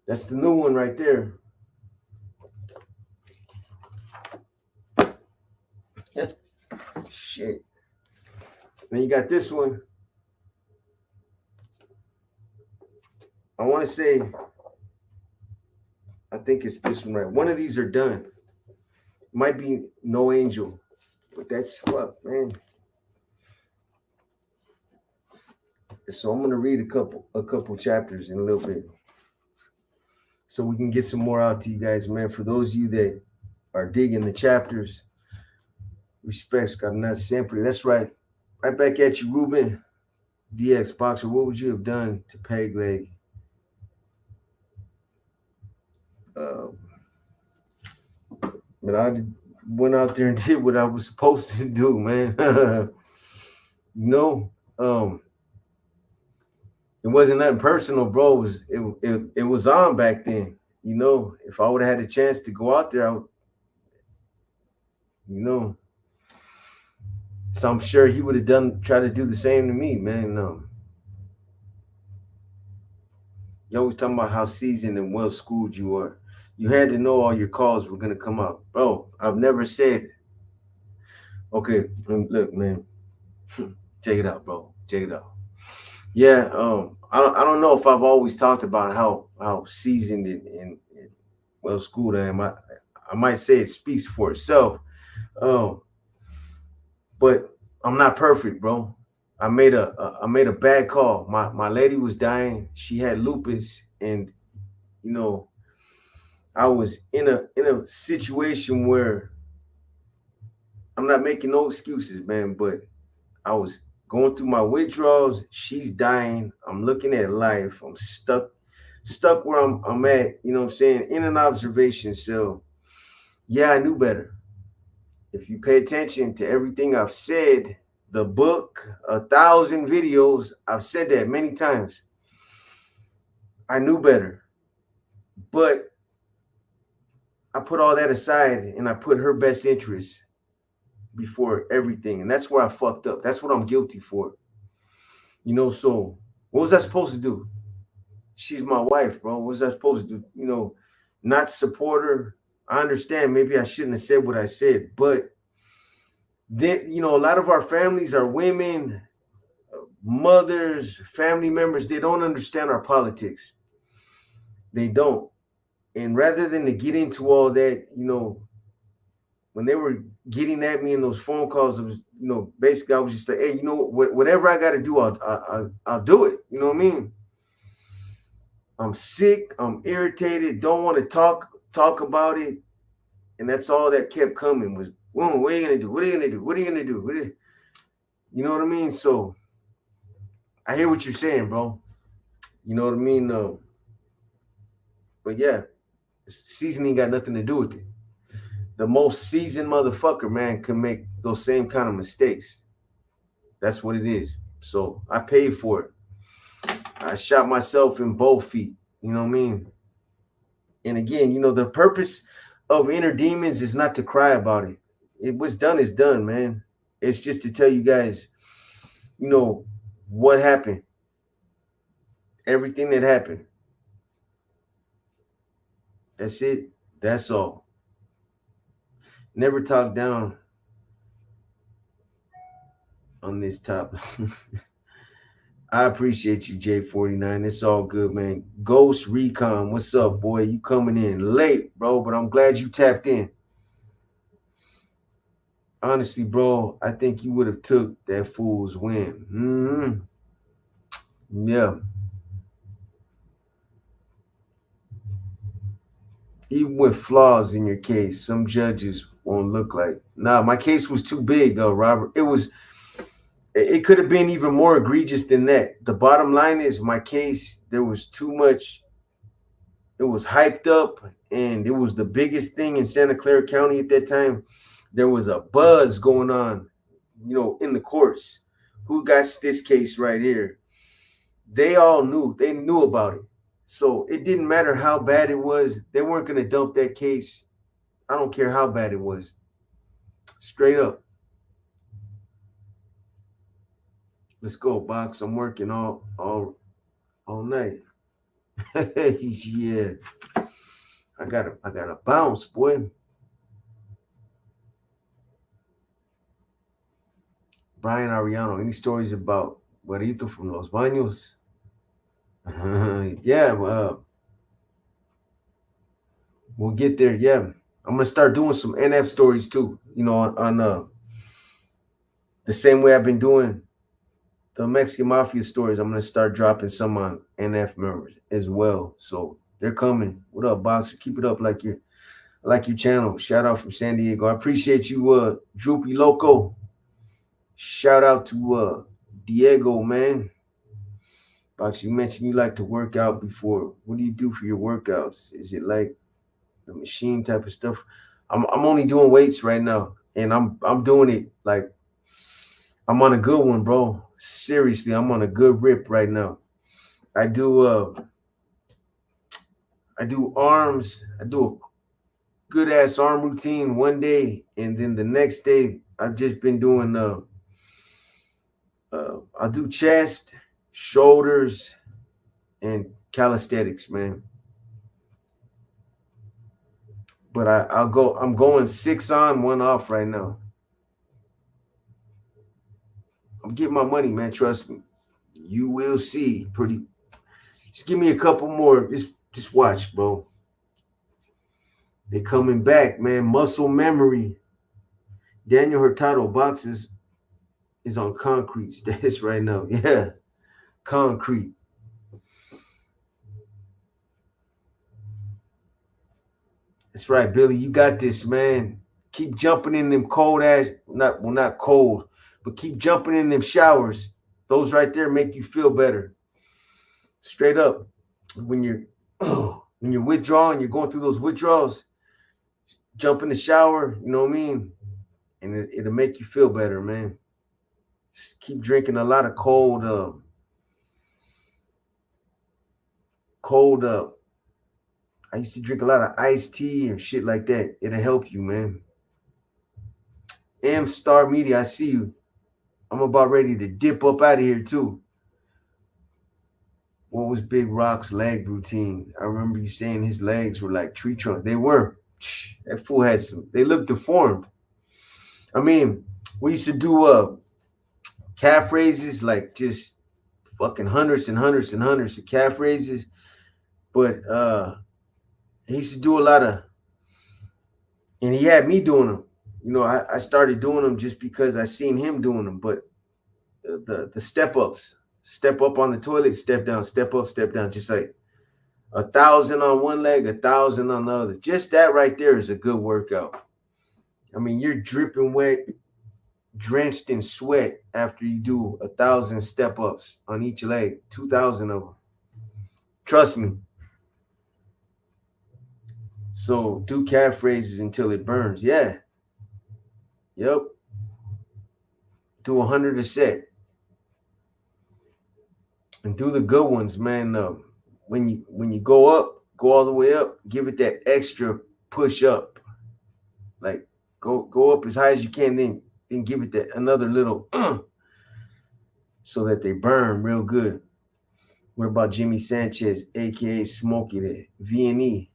That's the new one right there. Shit. Then you got this one. I want to say, I think it's this one right. One of these are done. Might be No Angel, but that's fuck, man. So I'm gonna read a couple chapters in a little bit, so we can get some more out to you guys, man. For those of you that are digging the chapters, respects got not sempre. That's right. Right back at you, Ruben. DX Boxer, what would you have done to Peg Leg? But I went out there and did what I was supposed to do, man. No, it wasn't nothing personal, bro. It was on back then. You know, if I would have had a chance to go out there, so I'm sure he would have try to do the same to me, man. You always talking about how seasoned and well schooled you are. You had to know all your calls were gonna come out, bro. I've never said, okay, look, man, check it out, bro. Check it out. Yeah, I don't know if I've always talked about how seasoned and well schooled I am. I might say it speaks for itself. Um, but I'm not perfect, bro. I made a bad call. My lady was dying. She had lupus, and you know, I was in a situation where I'm not making no excuses, man, but I was going through my withdrawals. She's dying. I'm looking at life. I'm stuck where I'm at, you know what I'm saying, in an observation cell. Yeah, I knew better. If you pay attention to everything I've said, the book, 1,000 videos, I've said that many times. I knew better. But I put all that aside and I put her best interest before everything. And that's where I fucked up. That's what I'm guilty for. You know, so what was I supposed to do? She's my wife, bro. What was I supposed to do? You know, not support her. I understand maybe I shouldn't have said what I said, but then, you know, a lot of our families are women, mothers, family members. They don't understand our politics. They don't. And rather than to get into all that, you know, when they were getting at me in those phone calls, it was, you know, basically I was just like, hey, you know, whatever I got to do, I'll do it. You know what I mean? I'm sick. I'm irritated. Don't want to talk about it. And that's all that kept coming was, well, what are you gonna do? What are you gonna do? What are you gonna do? You know what I mean? So I hear what you're saying, bro. You know what I mean? But yeah, seasoning got nothing to do with it. The most seasoned motherfucker, man, can make those same kind of mistakes. That's what it is. So I paid for it. I shot myself in both feet. You know what I mean? And again, you know, the purpose of Inner Demons is not to cry about it. It was done is done, man. It's just to tell you guys, you know, what happened. Everything that happened. That's it. That's all. Never talk down on this topic. I appreciate you, J49. It's all good, man. Ghost Recon, what's up, boy? You coming in late, bro, but I'm glad you tapped in. Honestly, bro, I think you would have took that fool's win. Yeah. Even with flaws in your case, some judges won't look like. Nah, my case was too big, Robert. It could have been even more egregious than that. The bottom line is my case, there was too much It was hyped up, and it was the biggest thing in Santa Clara County at that time. There was a buzz going on, in the courts. Who got this case right here? They all knew. They knew about it. So it didn't matter how bad it was. They weren't going to dump that case. I don't care how bad it was. Straight up. Let's go, Box. I'm working all night. Yeah. I gotta bounce, boy. Brian Ariano, any stories about Guarito from Los Baños? Yeah, we'll get there. Yeah, I'm gonna start doing some NF stories too. On the same way I've been doing the Mexican Mafia stories. I'm gonna start dropping some on NF members as well. So they're coming. What up, Boxer? Keep it up like your channel. Shout out from San Diego. I appreciate you, Droopy Loco. Shout out to Diego, man. Box, you mentioned you like to work out before. What do you do for your workouts? Is it like the machine type of stuff? I'm only doing weights right now, and I'm doing it like I'm on a good one, bro. Seriously, I'm on a good rip right now. I do arms. I do a good ass arm routine one day, and then the next day I've just been doing I'll do chest, shoulders, and calisthenics, man. But I'm going 6 on, 1 off right now. I'm getting my money, man. Trust me. You will see. Just give me a couple more. Just watch, bro. They coming back, man. Muscle memory. Daniel Hurtado boxes is on concrete status right now. Yeah, concrete. That's right, Billy. You got this, man. Keep jumping in them cold ass, not cold, but keep jumping in them showers. Those right there make you feel better. Straight up. When you're when you're withdrawing, you're going through those withdrawals, jump in the shower, you know what I mean? And it'll make you feel better, man. Just keep drinking a lot of cold I used to drink a lot of iced tea and shit like that. It'll help you, man. M Star Media, I see you. I'm about ready to dip up out of here too. What was Big Rock's leg routine? I remember you saying his legs were like tree trunks. They were. That fool had some. They looked deformed. I mean, we used to do calf raises, like just fucking hundreds and hundreds and hundreds of calf raises. But he used to do a lot of, and he had me doing them. I started doing them just because I seen him doing them. But the step up on the toilet, step down, step up, step down, just like 1,000 on one leg, 1,000 on the other. Just that right there is a good workout. I mean, you're dripping wet, drenched in sweat after you do 1,000 step ups on each leg, 2,000 of them. Trust me. So do calf raises until it burns. Yeah. Yep. Do 100 a set. And do the good ones, man. When you go up, go all the way up, give it that extra push up. Like go up as high as you can, then give it that another little so that they burn real good. What about Jimmy Sanchez, aka Smokey, the VNE?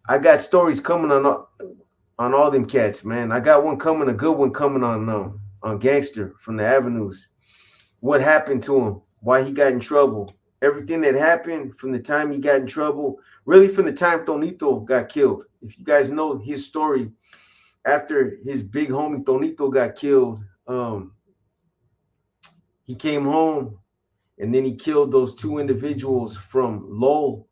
I got stories coming on all them cats, man. I got one coming, a good one coming on Gangster from the Avenues. What happened to him? Why he got in trouble? Everything that happened from the time he got in trouble, really from the time Tonito got killed. If you guys know his story, after his big homie Tonito got killed, he came home and then he killed those two individuals from Lowell,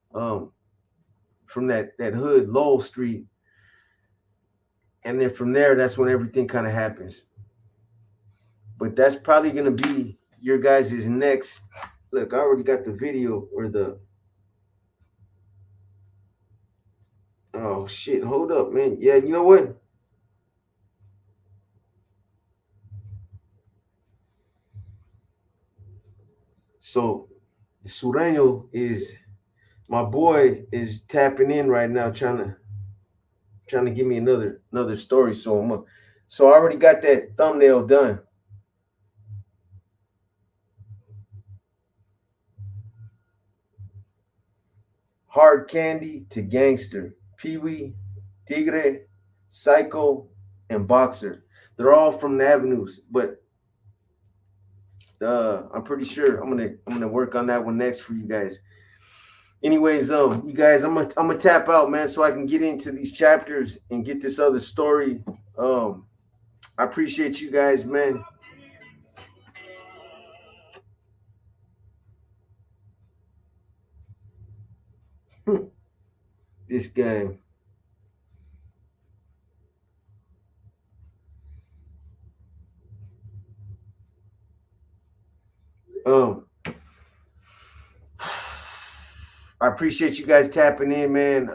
from that hood, Lowell Street. And then from there, that's when everything kind of happens. But that's probably going to be your guys' next Look, I already got the video or the. Oh shit! Hold up, man. Yeah, you know what? So, Sureño is my boy is tapping in right now, trying to give me another story. So I already got that thumbnail done. Hard candy to gangster, Pee Wee, Tigre, Psycho, and Boxer. They're all from the avenues, but I'm pretty sure I'm gonna work on that one next for you guys. Anyways, you guys, I'm gonna tap out, man, so I can get into these chapters and get this other story. I appreciate you guys, man. This guy. Um, I appreciate you guys tapping in, man.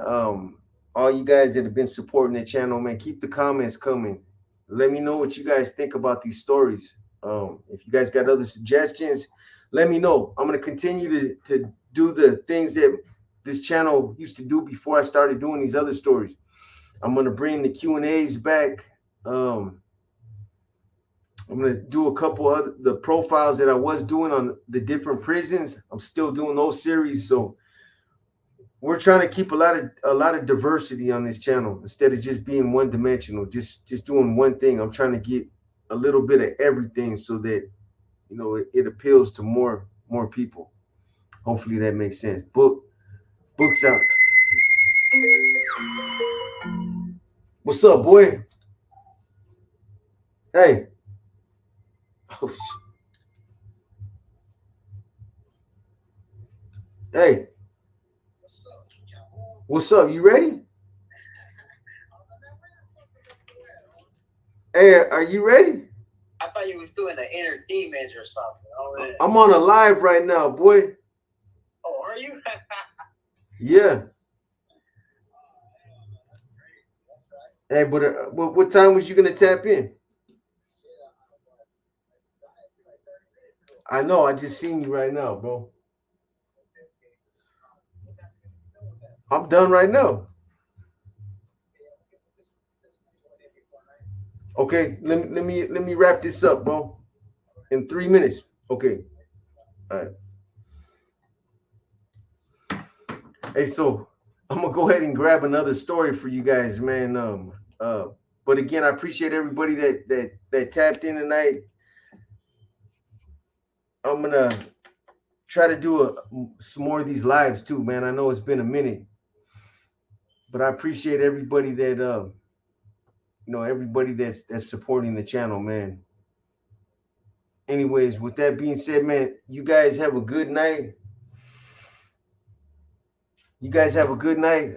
All you guys that have been supporting the channel, man, keep the comments coming. Let me know what you guys think about these stories. If you guys got other suggestions, let me know. I'm gonna continue to do the things that this channel used to do before I started doing these other stories. I'm gonna bring the Q&As back. I'm gonna do a couple of the profiles that I was doing on the different prisons. I'm still doing those series, so we're trying to keep a lot of diversity on this channel instead of just being one dimensional, just doing one thing. I'm trying to get a little bit of everything so that it appeals to more people. Hopefully that makes sense. Books out. What's up, boy? Hey. Oh, hey. What's up? You ready? Hey, are you ready? I thought you was doing an entertainment or something. Oh, I'm on a live right now, boy. Oh, are you? Yeah. Hey, but what time was you gonna tap in? I know. I just seen you right now, bro. I'm done right now. Okay, let me wrap this up, bro. In 3 minutes. Okay. All right. Hey, so I'm gonna go ahead and grab another story for you guys, man. But again, I appreciate everybody that tapped in tonight. I'm gonna try to do some more of these lives too, man. I know it's been a minute, but I appreciate everybody that everybody that's supporting the channel, man. Anyways, with that being said, man, you guys have a good night. You guys have a good night.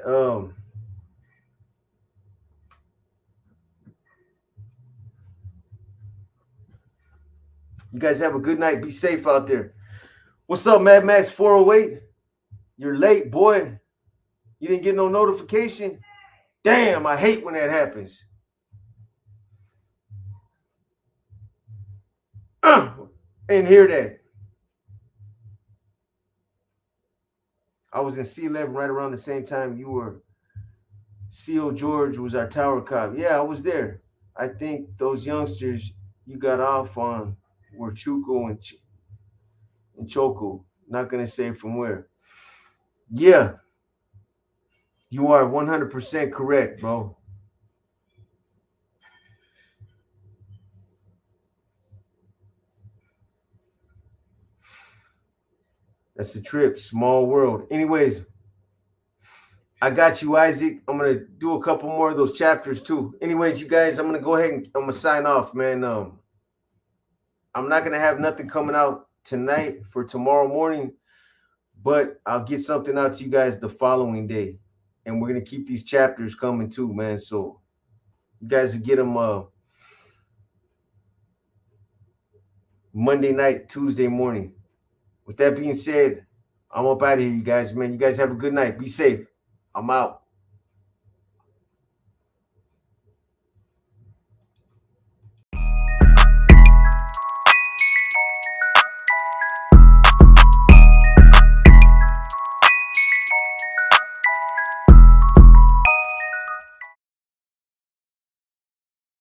You guys have a good night. Be safe out there. What's up, Mad Max 408? You're late, boy. You didn't get no notification? Damn, I hate when that happens. Ain't hear that. I was in C11 right around the same time you were. CO George was our tower cop. Yeah, I was there. I think those youngsters you got off on were Chuco and Choco. Not gonna say from where. Yeah, you are 100% correct, bro. That's the trip. Small world. Anyways, I got you, Isaac. I'm gonna do a couple more of those chapters too. Anyways, you guys, I'm gonna go ahead and I'm gonna sign off, man. I'm not gonna have nothing coming out tonight for tomorrow morning, but I'll get something out to you guys the following day, and we're gonna keep these chapters coming too, man. So you guys will get them Monday night, Tuesday morning. With that being said, I'm up out of here, you guys, man. You guys have a good night. Be safe. I'm out.